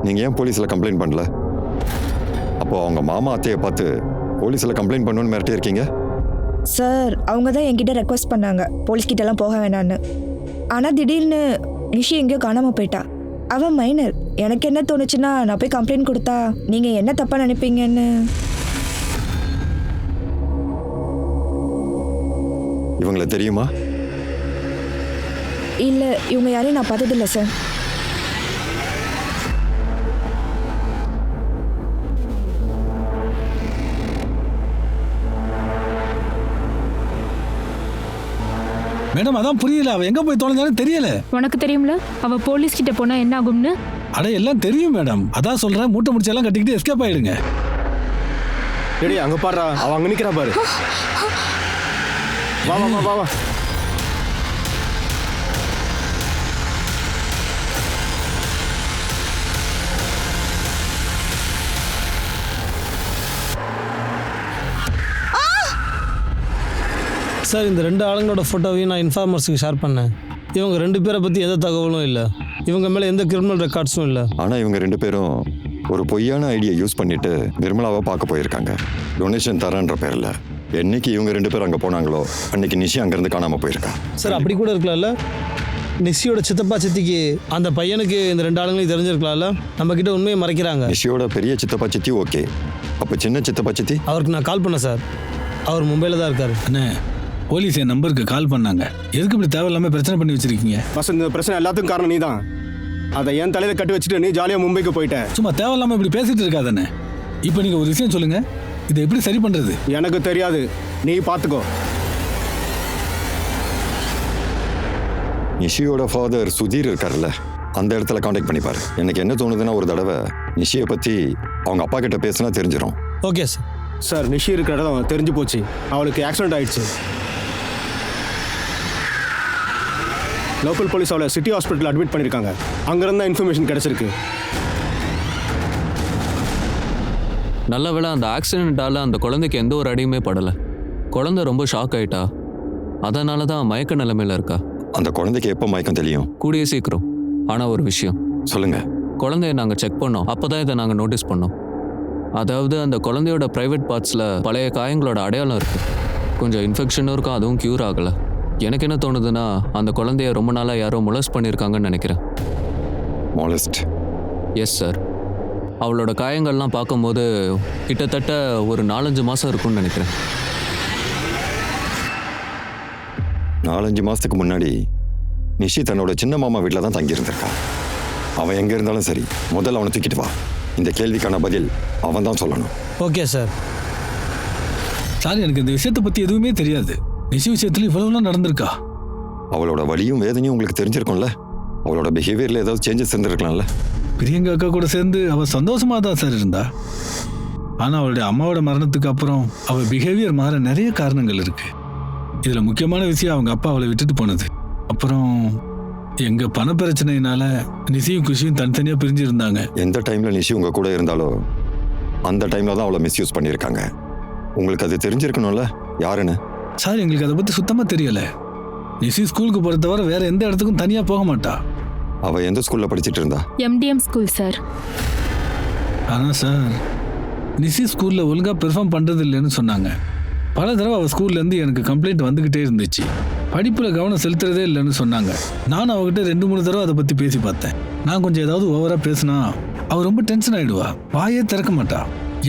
நீங்க ஏன் போலீஸ்ல கம்ப்ளைண்ட் பண்ணல? அப்போ அவங்க மாமா அத்தையை பார்த்து போலீஸ்ல கம்ப்ளைண்ட் பண்ணணும்னு மிரட்டி இருக்கீங்க. சார், அவங்க தான் என்கிட்ட ரெக்வஸ்ட் பண்ணாங்க போலீஸ் கிட்ட எல்லாம் போக வேணான்னு. ஆனா திடீர்னு நிஷி எங்கேயோ காணாம போயிட்டா. அவ மைனர். எனக்கு என்ன தோணுச்சுன்னா, நான் போய் கம்ப்ளைண்ட் கொடுத்தா நீங்க என்ன தப்பா நினைப்பீங்கன்னு. இவங்களை தெரியுமா? இல்ல, இவங்க யாரையும் நான் பார்த்ததில்ல சார். மேடம், அதான் புரியல, அவ எங்க போய் தொலைஞ்சாலும் தெரியல. உனக்கு தெரியும்ல அவ போலீஸ் கிட்ட போனா என்ன ஆகும்னு? அட எல்லாம் தெரியும் மேடம், அதான் சொல்றேன், மூட்டை முடிச்செல்லாம் கட்டிக்கிட்டு எஸ்கேப் ஆயிடுங்க. டேடி, அங்க பாருடா, அவ அங்க நிக்கிறா பாரு. வா வா வா வா. சார் இந்த 2 ஆளுங்களோட ஃபோட்டோவையும் நான் இன்ஃபார்மர்ஸுக்கு ஷேர் பண்ணேன். இவங்க 2 பேரை பற்றி எந்த தகவலும் இல்லை. இவங்க மேலே எந்த கிரிமினல் ரெக்கார்ட்ஸும் இல்லை. ஆனால் இவங்க 2 பேரும் ஒரு பொய்யான ஐடியா யூஸ் பண்ணிட்டு நிர்மலாவை பார்க்க போயிருக்காங்க. டொனேஷன் தரேன்ற பேரில். என்னைக்கு இவங்க 2 பேரும் அங்கே போனாங்களோ அன்னைக்கு நிஷி அங்கேருந்து காணாமல் போயிருக்கா. சார் அப்படி கூட இருக்கலாம்ல. நிஷியோட சித்தப்பா சித்திக்கு அந்த பையனுக்கு இந்த 2 ஆளுங்களையும் தெரிஞ்சிருக்கலாம்ல. நம்ம கிட்ட உண்மையை மறைக்கிறாங்க. நிஷியோட பெரிய சித்தப்பா சித்தி ஓகே, அப்போ சின்ன சித்தப்பா சித்தி? அவருக்கு நான் கால் பண்ணேன் சார். அவர் மும்பையில் தான் இருக்கார். அண்ணே, போலீஸ் என் நம்பருக்கு கால் பண்ணாங்க. எதுக்கு இப்படி தேவையில்லாமல் பிரச்சனை பண்ணி வச்சிருக்கீங்க? வசந்த், இந்த பிரச்சனை எல்லாத்துக்கும் காரணம் நீ தான். அதை என் தலையில கட்டி வச்சுட்டு நீ ஜாலியாக மும்பைக்கு போயிட்ட. சும்மா தேவையில்லாமல் இப்படி பேசிட்டு இருக்காதானே. இப்போ நீங்கள் ஒரு விஷயம் சொல்லுங்க, இதை எப்படி சரி பண்ணுறது? எனக்கு தெரியாது, நீ பார்த்துக்கோ. நிஷியோட ஃபாதர் சுதீர் இருக்கார்ல, அந்த இடத்துல காண்டாக்ட் பண்ணிப்பாரு. எனக்கு என்ன தோணுதுன்னா ஒரு தடவை நிஷியை பற்றி அவங்க அப்பா கிட்ட பேசினா தெரிஞ்சிடும். Okay sir. சார், நிஷி இருக்கிற இடம் தெரிஞ்சு போச்சு. அவளுக்கு ஆக்சிடென்ட் ஆயிடுச்சு. லோக்கல் போலீஸ் அவளை சிட்டி ஹாஸ்பிட்டல் அட்மிட் பண்ணியிருக்காங்க. அங்கேருந்து தான் இன்ஃபர்மேஷன் கிடைச்சிருக்கு. நல்ல வேளை அந்த ஆக்சிடென்ட்டால் அந்த குழந்தைக்கு எந்த ஒரு அடியுமே படலை. குழந்தை ரொம்ப ஷாக் ஆயிட்டா. அதனால தான் மயக்க நிலைமையில் இருக்கா. அந்த குழந்தைக்கு எப்போ மயக்கம் தெரியும்? கூடிய சீக்கிரம். ஆனால் ஒரு விஷயம் சொல்லுங்க. குழந்தைய நாங்கள் செக் பண்ணோம். அப்போ தான் இதை நாங்கள் நோட்டீஸ் பண்ணோம். அதாவது அந்த குழந்தையோட ப்ரைவேட் பார்ட்ஸில் பழைய காயங்களோட அடையாளம் இருக்குது. கொஞ்சம் இன்ஃபெக்ஷனும் இருக்கும், அதுவும் க்யூர் ஆகலை. எனக்கு என்ன தோணுதுன்னா அந்த குழந்தைய ரொம்ப நாளாக யாரோ மொலஸ்ட் பண்ணியிருக்காங்கன்னு நினைக்கிறேன். மொலஸ்ட்? Yes sir. அவளோட காயங்கள்லாம் பார்க்கும்போது கிட்டத்தட்ட ஒரு 4-5 மாதம் இருக்கும்னு நினைக்கிறேன். 4-5 மாதத்துக்கு முன்னாடி நிஷி தன்னோட சின்ன மாமா வீட்டில் தான் தங்கியிருந்திருக்கா. அவன் எங்கே இருந்தாலும் சரி, முதல்ல அவனை தூக்கிட்டு வா. இந்த கேள்விக்கான பதில் அவன் தான் சொல்லணும். Okay sir. சார், எனக்கு இந்த விஷயத்தை பற்றி எதுவுமே தெரியாது. நிஷி விஷயத்தில் இவ்வளவுலாம் நடந்திருக்கா? அவளோட வலியும் வேதனையும் உங்களுக்கு தெரிஞ்சிருக்கும்ல. அவளோட பிஹேவியரில் ஏதாவது சேஞ்சஸ் இருந்திருக்கலாம்ல. பிரியங்கா அக்கா கூட சேர்ந்து அவள் சந்தோஷமாக தான் சார் இருந்தா. ஆனால் அவளுடைய அம்மாவோட மரணத்துக்கு அப்புறம் அவள் பிஹேவியர் மாற நிறைய காரணங்கள் இருக்கு. இதில் முக்கியமான விஷயம் அவங்க அப்பா அவளை விட்டுட்டு போனது. அப்புறம் எங்கள் பண பிரச்சனையினால நிஷியும் குஷியும் தனித்தனியாக பிரிஞ்சிருந்தாங்க. எந்த டைமில் நிஷி உங்கள் கூட இருந்தாலோ அந்த டைமில் தான் அவளை மிஸ்யூஸ் பண்ணியிருக்காங்க. உங்களுக்கு அது தெரிஞ்சிருக்கணும்ல யாருன்னு. சார், எங்களுக்கு அதை பற்றி சுத்தமாக தெரியலை. நிஷி ஸ்கூலுக்கு போகிற தவிர வேற எந்த இடத்துக்கும் தனியாக போக மாட்டா. அவள் எந்த ஸ்கூலில் படிச்சுட்டு இருந்தா? MDM school sir. ஆனால் சார், நிஷி ஸ்கூலில் ஒழுங்காக பெர்ஃபார்ம் பண்ணுறது இல்லைன்னு சொன்னாங்க. பல தடவை அவள் ஸ்கூல்லேருந்து எனக்கு கம்ப்ளைண்ட் வந்துக்கிட்டே இருந்துச்சு. படிப்பில் கவனம் செலுத்துறதே இல்லைன்னு சொன்னாங்க. நானும் அவகிட்ட 2-3 தடவை அதை பற்றி பேசி பார்த்தேன். நான் கொஞ்சம் ஏதாவது ஓவராக பேசினா அவள் ரொம்ப டென்ஷன் ஆகிடுவா. வாயே திறக்க மாட்டா.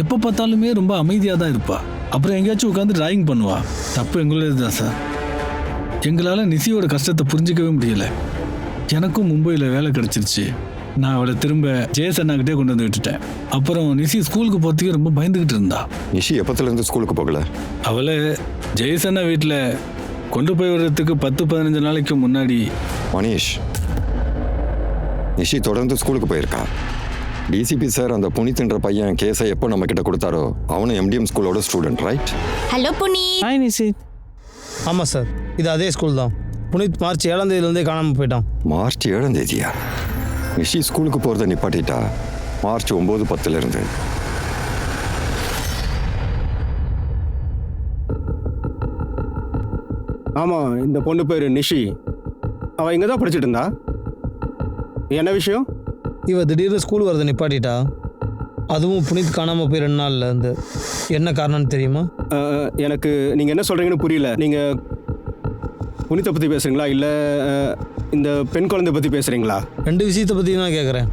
எப்போ பார்த்தாலுமே ரொம்ப அமைதியாக தான் இருப்பா. அப்புறம் எங்கேயாச்சும் உட்காந்து டிராயிங் பண்ணுவா. தப்பு எங்களோட தான் சார். எங்களால் நிஷியோட கஷ்டத்தை புரிஞ்சிக்கவே முடியல. எனக்கும் மும்பையில் வேலை கிடச்சிருச்சு. நான் அவளை திரும்ப ஜெயஸ் அண்ணாக்கிட்டே கொண்டு வந்து விட்டுட்டேன். அப்புறம் நிஷி ஸ்கூலுக்கு போகிறதுக்கே ரொம்ப பயந்துக்கிட்டு இருந்தா. நிஷி எப்பத்துலேருந்து ஸ்கூலுக்கு போகல? அவளை ஜெயஸ் அண்ணா வீட்டில் கொண்டு போய் வர்றதுக்கு 10-15 நாளைக்கு முன்னாடி. மனிஷ், நிஷி தொடர்ந்து ஸ்கூலுக்கு போயிருக்கா. டிசிபி சார் அந்த புனித்ன்ற பையன் கேஸை எப்போ நம்ம கிட்ட கொடுத்தாரோ அவனும் MDM ஸ்கூலோட student, right? Hello Punith. Hi Nishi. ஆமாம் சார், இது அதே ஸ்கூல் தான். புனித் மார்ச் 7ஆம் தேதியிலேருந்தே காணாமல் போயிட்டான். மார்ச் 7ஆம் தேதியா? நிஷி ஸ்கூலுக்கு போகிறத நிப்பாட்டிட்டா மார்ச் 9-10 ஆமாம், இந்த பொண்ணு பேர் நிஷி. அவள் இங்கே தான் படிச்சுட்டு இருந்தா. என்ன விஷயம்? இவ திடீர்னு ஸ்கூல் வரதை நிப்பாட்டிட்டா. அதுவும் புனித் காணாமல் போய் 2 நாளில் இருந்து. என்ன காரணம்னு தெரியுமா? எனக்கு நீங்கள் என்ன சொல்கிறீங்கன்னு புரியல. நீங்கள் புனித்தை பற்றி பேசுகிறீங்களா இல்லை இந்த பெண் குழந்தை பற்றி பேசுகிறீங்களா? 2 விஷயத்தை பற்றி தான் கேட்குறேன்.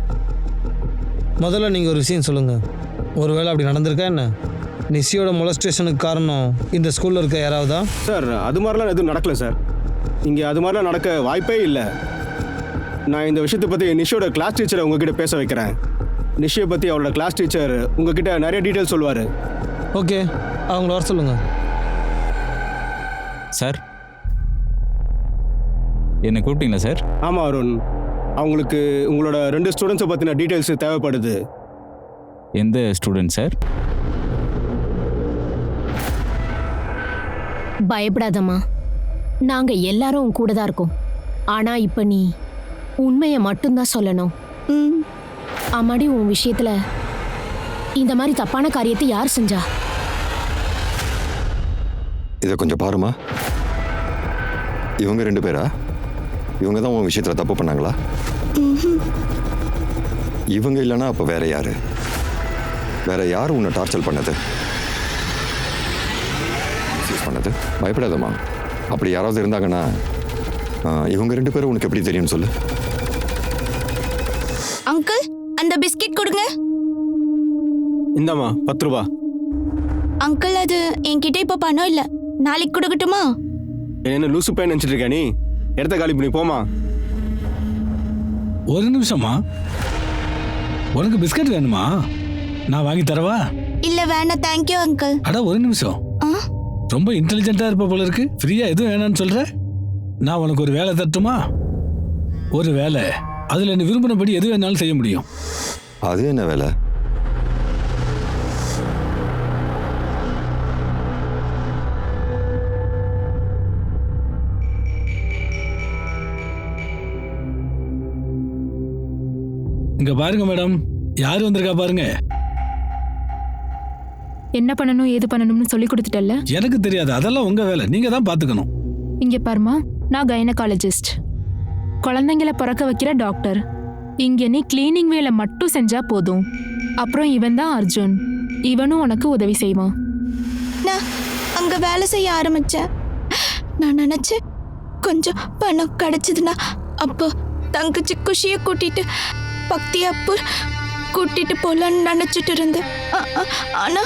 முதல்ல நீங்கள் ஒரு விஷயம் சொல்லுங்கள். ஒருவேளை அப்படி நடந்திருக்கா என்ன? நிஷியோட மொலஸ்டேஷனுக்கு காரணம் இந்த ஸ்கூலில் இருக்க யாராவதா? சார், அது மாதிரிலாம் எதுவும் நடக்கலை சார். இங்கே அது மாதிரிலாம் நடக்க வாய்ப்பே இல்லை. நான் இந்த விஷயத்தை பற்றி நிஷியோட கிளாஸ் டீச்சரை உங்ககிட்ட பேச வைக்கிறேன். நிஷியை பற்றி அவளோட கிளாஸ் டீச்சர் உங்ககிட்ட நிறைய டீட்டெயில்ஸ் சொல்லுவார். ஓகே, அவங்கள வர சொல்லுங்கள். சார், என்ன கூப்பிட்டீங்களா சார்? ஆமாம் அருண், அவங்களுக்கு உங்களோட 2 ஸ்டூடெண்ட்ஸை பற்றின டீட்டெயில்ஸ் தேவைப்படுது. எந்த ஸ்டூடெண்ட் சார்? பயப்படாதம்மா, நாங்க எல்லாரும் உன் கூட தான் இருக்கோம். ஆனா இப்ப நீ உண்மையை மட்டும்தான் சொல்லணும். ஆமாடி, உன் விஷயத்துல இந்த மாதிரி தப்பான காரியத்தை யார் செஞ்சா? இதை கொஞ்சம் பாருமா. இவங்க 2 பேரா? இவங்க தான் உன் விஷயத்துல தப்பு பண்ணாங்களா? இவங்க இல்லைன்னா அப்ப வேற யாரு? வேற யாரு உன்னை டார்ச்சர் பண்ணது? மிஸ்யூஸ் பண்ணது? பயப்படாதம்மா. அப்படி யாராவது இருந்தாங்கன்னா இவங்க 2 பேரும் உனக்கு எப்படி தெரியும்னு சொல்லு. அங்கிள், அந்த பிஸ்கெட் கொடுங்க. இந்தாம்மா 10 ரூபா. அங்கிள், அது என்கிட்ட இப்போ பணம் இல்லை, நாளைக்கு கொடுக்கட்டுமா? என்ன லூசு பையன் நினச்சிட்டு இருக்க நீ? இடத்த காலி பண்ணி போமா. ஒரு நிமிஷமா, உனக்கு பிஸ்கட் வேணுமா? நான் வாங்கி தரவா? இல்ல வேணாம், தேங்க்யூ அங்கிள். அட ஒரு நிமிஷம், ஆ, ரொம்ப இன்டெலிஜென்ட்டா இருப்ப போல இருக்கு. ஃப்ரீயா எதுவும் வேணான்னு சொல்ற? நான் உனக்கு ஒரு வேலை தரட்டுமா? ஒரு வேலை, அதுல நீ விரும்பினபடி எது வேணாலும் செய்ய முடியும். அது என்ன வேலை? இங்க பாருங்க மேடம், யாரு வந்திருக்கா பாருங்க. என்ன பண்ணணும் ஏது பண்ணணும்னு சொல்லி கொடுத்துட்டல்ல. எனக்கு தெரியாது, அதெல்லாம் உங்க வேலை, நீங்க தான் பாத்துக்கணும். இங்க பாருமா, நான் கைனகாலஜிஸ்ட், குழந்தைங்களை பிறக்க வைக்கிற டாக்டர். இங்க நீ கிளீனிங் வேலை மட்டும் செஞ்சா போதும். அப்புறம் இவன் தான் அர்ஜுன், இவனும் உனக்கு உதவி செய்வான். நான் அங்க வேலை செய்ய ஆரம்பிச்சேன். நான் நினைச்சேன் கொஞ்சம் பணம் கிடைச்சதுன்னா அப்போ தங்கச்சி குஷியை கூட்டிட்டு பக்தியாப்பூர் கூட்டிட்டு போலான்னு நினைச்சிட்டு இருந்தேன். ஆனா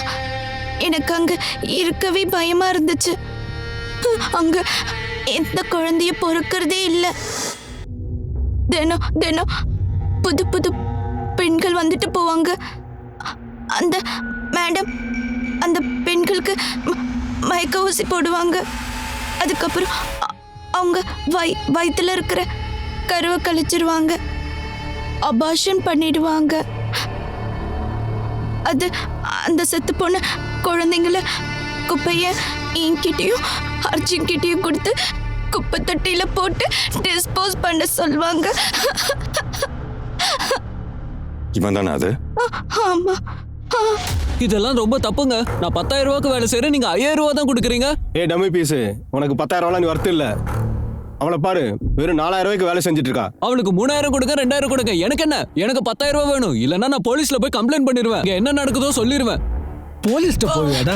எனக்கு அங்க இருக்கவே பயமா இருந்துச்சு. அங்க எந்த குழந்தைய பொறுக்கிறதே இல்லை. தினம் தினம் புது புது பெண்கள் வந்துட்டு போவாங்க. அந்த மேடம் அந்த பெண்களுக்கு மயக்க ஊசி போடுவாங்க. அதுக்கப்புறம் அவங்க வயிற்றுல இருக்கிற கருவை கழிச்சிருவாங்க, அபார்ஷன் பண்ணிடுவாங்க. அது அந்த செத்து போன குழந்தைங்கள குப்பைய என்கிட்டயும் அர்ஜுன்கிட்டயும் கொடுத்து குப்பை தொட்டியில போட்டு டிஸ்போஸ் பண்ண சொல்லுவாங்க. இவன் தானே அது? ஆமா. இதெல்லாம் ரொம்ப தப்புங்க. நான் 10,000 ரூபாய்க்கு வேலை செய்யறேன், நீங்க 5,000 ரூபா தான் கொடுக்குறீங்க. ஏ டம்மி பீஸு, உனக்கு 10,000 ரூபாய் நீ வர்த்து இல்ல. அவளை பாரு, வெறும் 4,000 ரூபாய்க்கு வேலை செஞ்சுட்டு இருக்கா. அவளுக்கு 3,000 கொடுங்க, 2,000 கொடுங்க. எனக்கு என்ன, எனக்கு 10,000 ரூபாய் வேணும். இல்லைன்னா நான் போலீஸ்ல போய் கம்ப்ளைண்ட் பண்ணிடுவேன். இங்க என்ன நடக்குதோ சொல்லிடுவேன். போலீஸ்ட போவியாடா?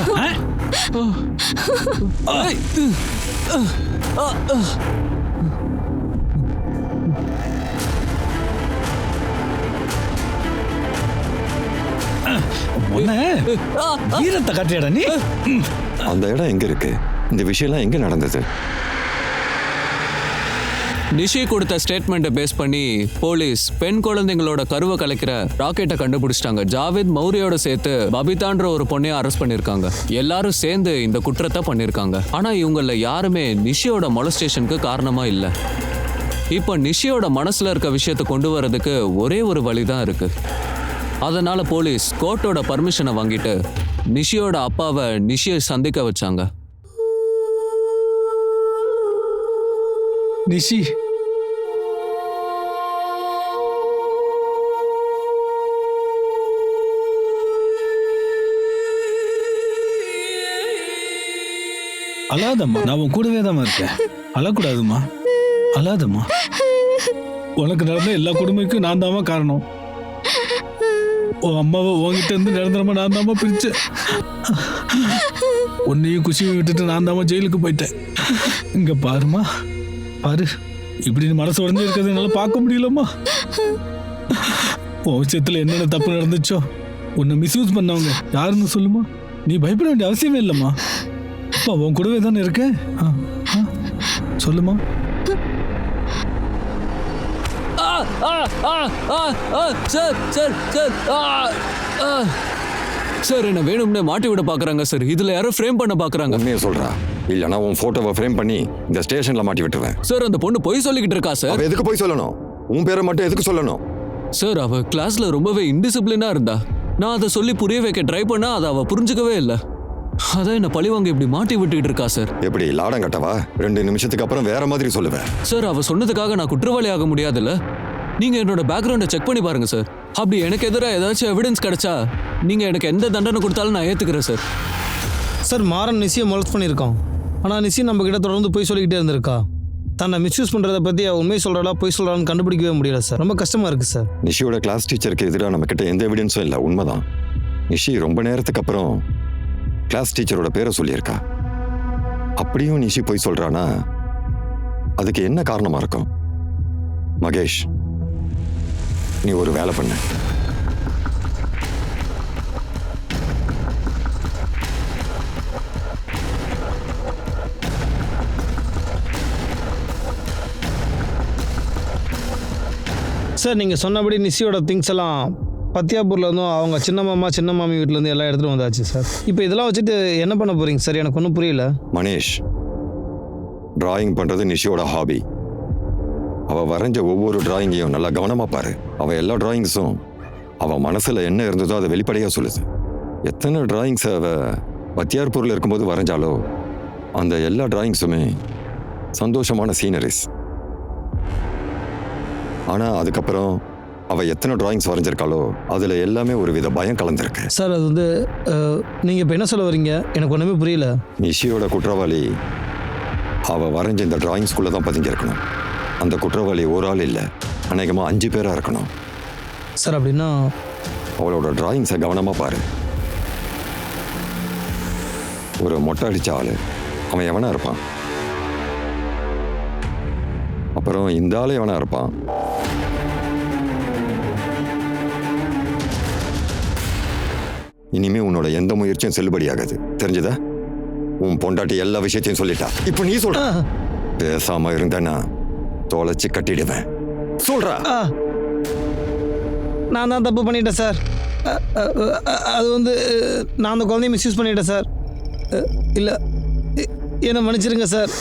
ஈரத்தை காட்டியாடா நீ? அந்த இடம் எங்க இருக்கு? இந்த விஷயம்லாம் எங்க நடந்தது? நிஷி கொடுத்த ஸ்டேட்மெண்ட்டை பேஸ் பண்ணி போலீஸ் பெண் குழந்தைங்களோட கருவை கலைக்கிற ராக்கெட்டை கண்டுபிடிச்சிட்டாங்க. ஜாவேத் மௌரியோட சேர்த்து பபிதான்ற ஒரு பொண்ணையை அரெஸ்ட் பண்ணிருக்காங்க. எல்லாரும் சேர்ந்து இந்த குற்றத்தை பண்ணிருக்காங்க. ஆனா இவங்கள யாருமே நிஷியோட மொலஸ்டேஷனுக்கு காரணமா இல்ல. இப்போ நிஷியோட மனசுல இருக்க விஷயத்தை கொண்டு வரதுக்கு ஒரே ஒரு வழிதான் இருக்கு. அதனால போலீஸ் கோர்ட்டோட பர்மிஷனை வாங்கிட்டு நிஷியோட அப்பாவை நிஷியை சந்திக்க வச்சாங்க. நிஷி, அழாதம்மா, நான் உன் கூடவே தான் இருக்கேன். அழக்கூடாதுமா, அழாதம்மா. உனக்கு நடந்த எல்லா கொடுமைக்கும் நான் தாமா காரணம். உன் அம்மாவை உன்கிட்ட இருந்து நிரந்தரமா நான் தாமா பிரிச்சேன். உன்னையும் குஷியும் விட்டுட்டு நான் தாமா ஜெயிலுக்கு போயிட்டேன். இங்க பாருமா, பாரு, இப்படி மனசு உடஞ்சு இருக்கிறது என்னால பார்க்க முடியலம்மா. உன் விஷயத்துல என்னென்ன தப்பு நடந்துச்சோ, உன்னை மிஸ்யூஸ் பண்ணவங்க யாருன்னு சொல்லுமா. நீ பயப்பட வேண்டிய அவசியமே இல்லைம்மா. அப்பா உன் கூடவே தானே இருக்கேன். சொல்லுமா. சார் என்ன வேணும்னே மாட்டி விட பாக்குறாங்க சார். இதுல யாரும் ஃப்ரேம் பண்ண பாக்குறாங்க. உண்மையை சொல்றா, இல்லைன்னா உன் போட்டோவை ஃப்ரேம் பண்ணி இந்த ஸ்டேஷன்ல மாட்டி விட்டுருவேன். சார் அந்த பொண்ணு பொய் சொல்லிக்கிட்டு இருக்கா சார். அவ எதுக்கு போய் சொல்லணும்? உன் பேரை மட்டும் எதுக்கு சொல்லணும்? சார் அவ கிளாஸ்ல ரொம்பவே இன்டிசிப்ளினா இருந்தா. நான் அதை சொல்லி புரிய வைக்க ட்ரை பண்ணா அதை அவ புரிஞ்சுக்கவே இல்லை. அதான் என்ன பழிவாங்க இப்படி மாட்டி விட்டுக்கிட்டு இருக்கா சார். எப்படி லாடம் கட்டவா? 2 நிமிஷத்துக்கு அப்புறம் வேற மாதிரி சொல்லுவேன். சார் அவ சொன்னதுக்காக நான் குற்றவாளி ஆக முடியாதுல்ல. நீங்க என்னோட பேக்ரவுண்டை செக் பண்ணி பாருங்க சார். அப்படி எனக்கு எதிராக ஏதாச்சும் எவிடன்ஸ் கிடைச்சா நீங்க எனக்கு எந்த தண்டனை கொடுத்தாலும் நான் ஏத்துக்கிறேன் சார். சார் மாறன் நிசியை மொலஸ்ட் பண்ணியிருக்கான். ஆனால் நிசி நம்ம கிட்ட தொடர்ந்து போய் சொல்லிக்கிட்டே இருந்திருக்கா. தன்னை மிஸ்யூஸ் பண்ணுறதை பற்றி உண்மை சொல்கிறாளா பொய் சொல்கிறான்னு கண்டுபிடிக்கவே முடியல சார். ரொம்ப கஷ்டமாக இருக்குது சார். நிஷியோட கிளாஸ் டீச்சருக்கு எதிராக நம்மக்கிட்ட எந்த எவிடன்ஸும் இல்லை. உண்மைதான். நிஷி ரொம்ப நேரத்துக்கு அப்புறம் கிளாஸ் டீச்சரோட பேரை சொல்லியிருக்கா. அப்படியும் நிஷி போய் சொல்றானா, அதுக்கு என்ன காரணமா இருக்கும்? மகேஷ், நீ ஒரு வேலை பண்ண. சார் நீங்கள் சொன்னபடி நிஷியோட திங்ஸ் எல்லாம் பத்தியாப்பூர்லேருந்தும் அவங்க சின்ன மாமி வீட்டிலேருந்து எல்லாம் எடுத்துகிட்டு வந்தாச்சு சார். இப்போ இதெல்லாம் வச்சுட்டு என்ன பண்ண போகிறீங்க சார்? எனக்கு ஒன்றும் புரியல. மனேஷ், டிராயிங் பண்ணுறது நிஷியோட ஹாபி. அவள் வரைஞ்ச ஒவ்வொரு டிராயிங்கையும் நல்லா கவனமாக பாரு. அவள் எல்லா டிராயிங்ஸும் அவள் மனசில் என்ன இருந்ததோ அதை வெளிப்படையாக சொல்லுது. எத்தனை டிராயிங்ஸை அவள் பத்தியார்பூரில் இருக்கும்போது வரைஞ்சாலோ அந்த எல்லா டிராயிங்ஸுமே சந்தோஷமான சீனரிஸ். ஆனால் அதுக்கப்புறம் அவள் எத்தனை டிராயிங்ஸ் வரைஞ்சிருக்காளோ அதில் எல்லாமே ஒரு வித பயம் கலந்துருக்கு. சார் அது வந்து நீங்கள் இப்போ என்ன சொல்ல வரீங்க? எனக்கு ஒன்றுமே புரியல. நிஷியோட குற்றவாளி அவள் வரைஞ்ச இந்த டிராயிங்ஸ்குள்ளே தான் பதுங்கியிருக்கணும். அந்த குற்றவாளி ஒரு ஆள் இல்லை, அநேகமாக 5 பேராக இருக்கணும். சார் அப்படின்னா அவளோட டிராயிங்ஸை கவனமாக பாரு. ஒரு மொட்டை அடித்த ஆள், அவன் எவனா இருப்பான்? அப்புறம் இந்த ஆள் எவனா இருப்பான்? இனிமே உன்னோட எந்த முயற்சியும் செல்லுபடியாகாது, தெரிஞ்சதா? உன் பொண்டாட்டி எல்லா விஷயத்தையும் சொல்லிட்டா. இப்போ நீ சொல்ற. பேசாம இருந்தேன்னா தொலைச்சு கட்டிடுவேன். சொல்றா. நான் தான் தப்பு பண்ணிட்டேன் சார். அது வந்து நான் அந்த குழந்தைய மிஸ்யூஸ் பண்ணிட்டேன் சார். இல்லை, என்னை மன்னிச்சிருங்க சார்.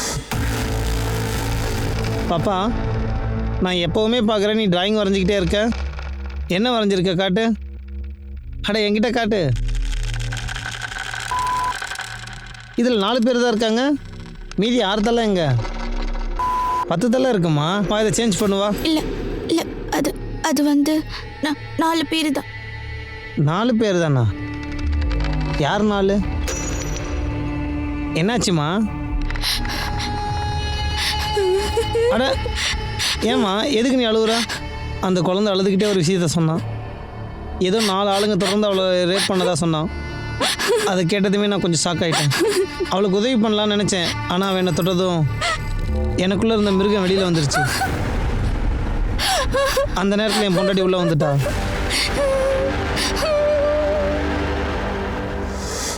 பாப்பா, நான் எப்போவுமே பார்க்குறேன் நீ டிராயிங் வரைஞ்சிக்கிட்டே இருக்க. என்ன வரைஞ்சிருக்க காட்டு. அட என்கிட்ட காட்டு. இதில் 4 பேர் தான் இருக்காங்க. மீதி 6 தலை எங்க? 10 தலை இருக்குமா? இதை சேஞ்ச் பண்ணுவா. இல்லை இல்லை, அது வந்து 4 பேர் தான். 4 பேர் தானா? யார் 4? என்னாச்சுமா? அட ஏம்மா, எதுக்கு நீ அழுகுற? அந்த குழந்தை அழுதுகிட்டே ஒரு விஷயத்த சொன்னான். ஏதோ 4 ஆளுங்க தொடர்ந்து அவளை ரேப் பண்ணதா சொன்னான். அதை கேட்டதுமே நான் கொஞ்சம் ஷாக் ஆகிட்டேன். அவளுக்கு உதவி பண்ணலான்னு நினச்சேன். ஆனால் அவன் என்னை தொட்டதும் எனக்குள்ளே இருந்த மிருகம் வெளியில் வந்துருச்சு. அந்த நேரத்தில் என் பொண்டாட்டி உள்ளே வந்துட்டா.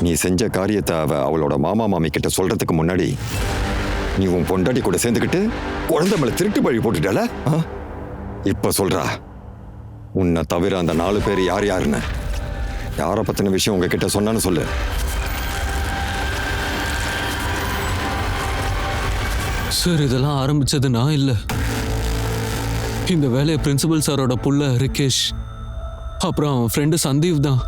நீ செஞ்ச காரியத்தை அவளோட மாமா மாமி கிட்ட சொல்றதுக்கு முன்னாடி நீ உன் பொண்டாட்டி கூட சேர்ந்துக்கிட்டு குழந்தை மேல திருட்டு பழி போட்டுட்டால. இப்ப சொல்றா, உன்னை தவிர அந்த 4 பேர் யார் யாருன்னு, யாரை பத்தின விஷயம் உங்ககிட்ட சொன்னான்னு சொல்லு. சார், இதெல்லாம் ஆரம்பிச்சது நான் இல்லை. இந்த வேலையை பிரின்சிபல் சாரோட புள்ள ரிகேஷ், அப்புறம் அவன் ஃப்ரெண்டு சந்தீப் தான்.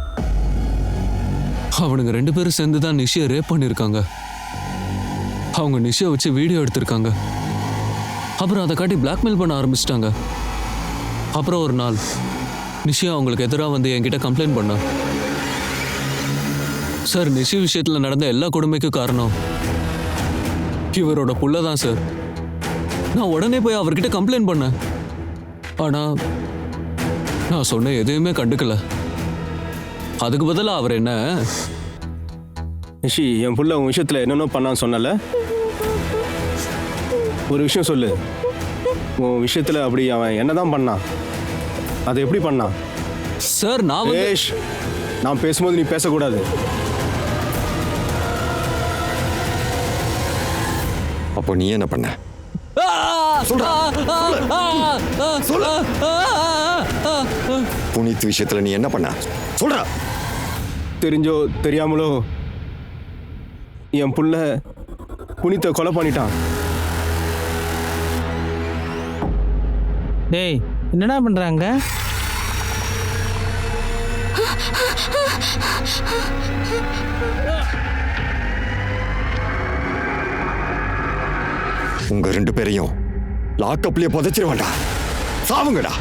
அவனுங்க 2 பேரும் சேர்ந்து தான் நிஷியை ரேப் பண்ணியிருக்காங்க. அவங்க நிஷியை வச்சு வீடியோ எடுத்திருக்காங்க. அப்புறம் அதை காட்டி பிளாக்மெயில் பண்ண ஆரம்பிச்சிட்டாங்க. அப்புறம் ஒரு நாள் நிஷியா அவங்களுக்கு எதிராக வந்து என்கிட்ட கம்ப்ளைண்ட் பண்ணா. சார், நிஷி விஷயத்தில் நடந்த எல்லா கொடுமைக்கும் காரணம் இவரோட புள்ள தான் சார். நான் உடனே போய் அவர்கிட்ட கம்ப்ளைண்ட் பண்ணேன். ஆனால் நான் சொன்ன எதையுமே கண்டுக்கல. அதுக்கு பதிலாக அவர் என்ன, நிஷி, என் புள்ள உன் விஷயத்தில் என்னென்ன பண்ணான்னு சொன்னல. ஒரு விஷயம் சொல்லு, உன் விஷயத்தில் அப்படி அவன் என்னதான் பண்ணான்? அதை எப்படி பண்ணான்? சார், நான் பேசும்போது நீ பேசக்கூடாது. அப்போ நீ என்ன பண்ண? புனித் விஷயத்துல நீ என்ன பண்ண? சொல்ற. தெரிஞ்சோ தெரியாமலோ என் புள்ள புனித்தை கொலை பண்ணிட்டான். டேய், என்னடா பண்றாங்க? உங்க 2 பேரையும் லாக்கப்லயே புதைச்சிருவாண்டா. சாவுங்கடா.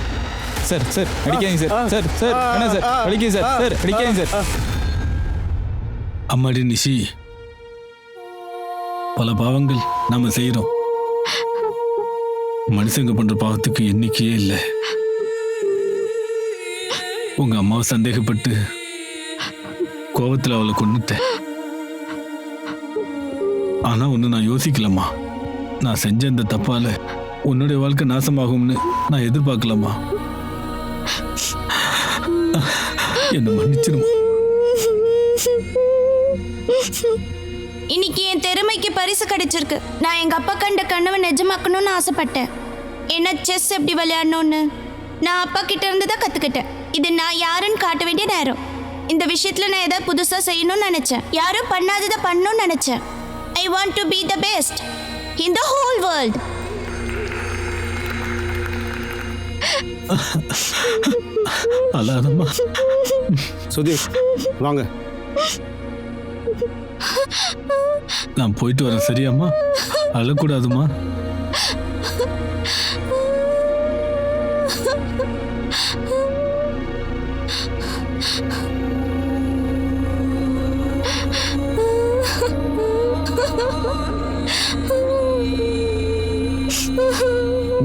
சார் அடிக்காதீங்க சார். சார் சார் என்ன சார் அடிக்காதீங்க சார். சார் அடிக்காதீங்க சார். அம்மாடி நிஷி, பல பாவங்கள் நாம செய்கிறோம். மனுஷங்க பண்ற பாவத்துக்கு எண்ணிக்கையே இல்லை. உங்க அம்மாவை சந்தேகப்பட்டு கோவத்துல அவளை கொன்னுட்டேன். ஆனா ஒண்ணு நான் யோசிக்கலம்மா. நான் செஞ்ச இந்த தப்பால உன்னுடைய வாழ்க்கை நாசமாகும்னு நான் எதிர்பார்க்கலம்மா. என்ன மன்னிச்சிருமா. இன்னைக்கு என் திறமைக்கு பரிசு கிடைச்சிருக்கு. நான் எங்க அப்பா கண்ட கனவை நிஜமாக்கணும்னு ஆசைப்பட்டேன். என்ன செஸ் எப்படி விளையாடணும்னு நான் அப்பா கிட்ட இருந்து தான் கத்துக்கிட்டேன். இது நான் யாருன்னு காட்ட வேண்டிய நேரம். இந்த விஷயத்துல நான் ஏதாவது புதுசா செய்யணும்னு நினைச்சேன். யாரும் பண்ணாததை பண்ணணும்னு நினைச்சேன். I want to be the best in the whole world. அல்லாதம்மா. சுதீர் வாங்க. நான் போயிட்டு வரேன், சரியாம்மா? அழக்கூடாதுமா.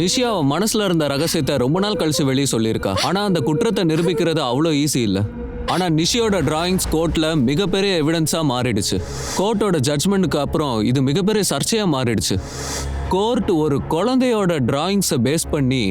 நிஷி அவன் மனசுல இருந்த ரகசியத்தை ரொம்ப நாள் கழிச்சு வெளியே சொல்லியிருக்கா. ஆனா அந்த குற்றத்தை நிரூபிக்கிறது அவ்வளோ ஈஸி இல்லை. ஆனா நிஷியோட டிராயிங்ஸ் கோர்ட்ல மிகப்பெரிய எவிடன்ஸா மாறிடுச்சு. கோர்ட்டோட ஜட்ஜ்மெண்ட்டுக்கு அப்புறம் இது மிகப்பெரிய சர்ச்சையா மாறிடுச்சு. கோர்ட் ஒரு குழந்தையோட டிராயிங்ஸை பேஸ் பண்ணி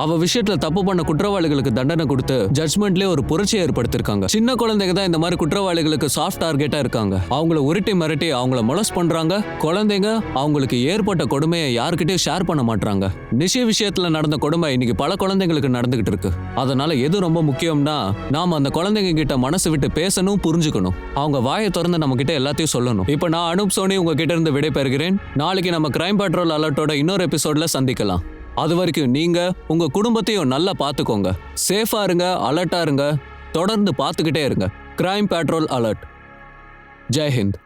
அவ விஷயத்துல தப்பு பண்ண குற்றவாளிகளுக்கு தண்டனை கொடுத்து ஜட்ஜ்மெண்ட்லயே ஒரு புரட்சியை ஏற்படுத்திருக்காங்க. சின்ன குழந்தைங்க தான் இந்த மாதிரி குற்றவாளிகளுக்கு சாஃப்ட் டார்கெட்டா இருக்காங்க. அவங்கள உருட்டி மிரட்டி அவங்கள மொலஸ் பண்றாங்க. குழந்தைங்க அவங்களுக்கு ஏற்பட்ட கொடுமையை யாருக்கிட்டையும் ஷேர் பண்ண மாட்டாங்க. நிஷி விஷயத்துல நடந்த கொடுமை இன்னைக்கு பல குழந்தைங்களுக்கு நடந்துகிட்டு இருக்கு. அதனால எது ரொம்ப முக்கியம்னா நாம அந்த குழந்தைங்க கிட்ட மனசு விட்டு பேசணும், புரிஞ்சுக்கணும். அவங்க வாயை திறந்து நம்ம கிட்ட எல்லாத்தையும் சொல்லணும். இப்போ நான் அனூப் சோனி உங்ககிட்ட இருந்து விடைபெறுகிறேன். நாளைக்கு நம்ம கிரைம் பெட்ரோல் அலர்ட்டோட இன்னொரு எபிசோட்ல சந்திக்கலாம். அது வரைக்கும் நீங்க உங்க குடும்பத்தையும் நல்லா பார்த்துக்கோங்க. சேஃபா இருங்க, அலர்ட்டா இருங்க, தொடர்ந்து பார்த்துக்கிட்டே இருங்க. Crime petrol alert. Jai Hind.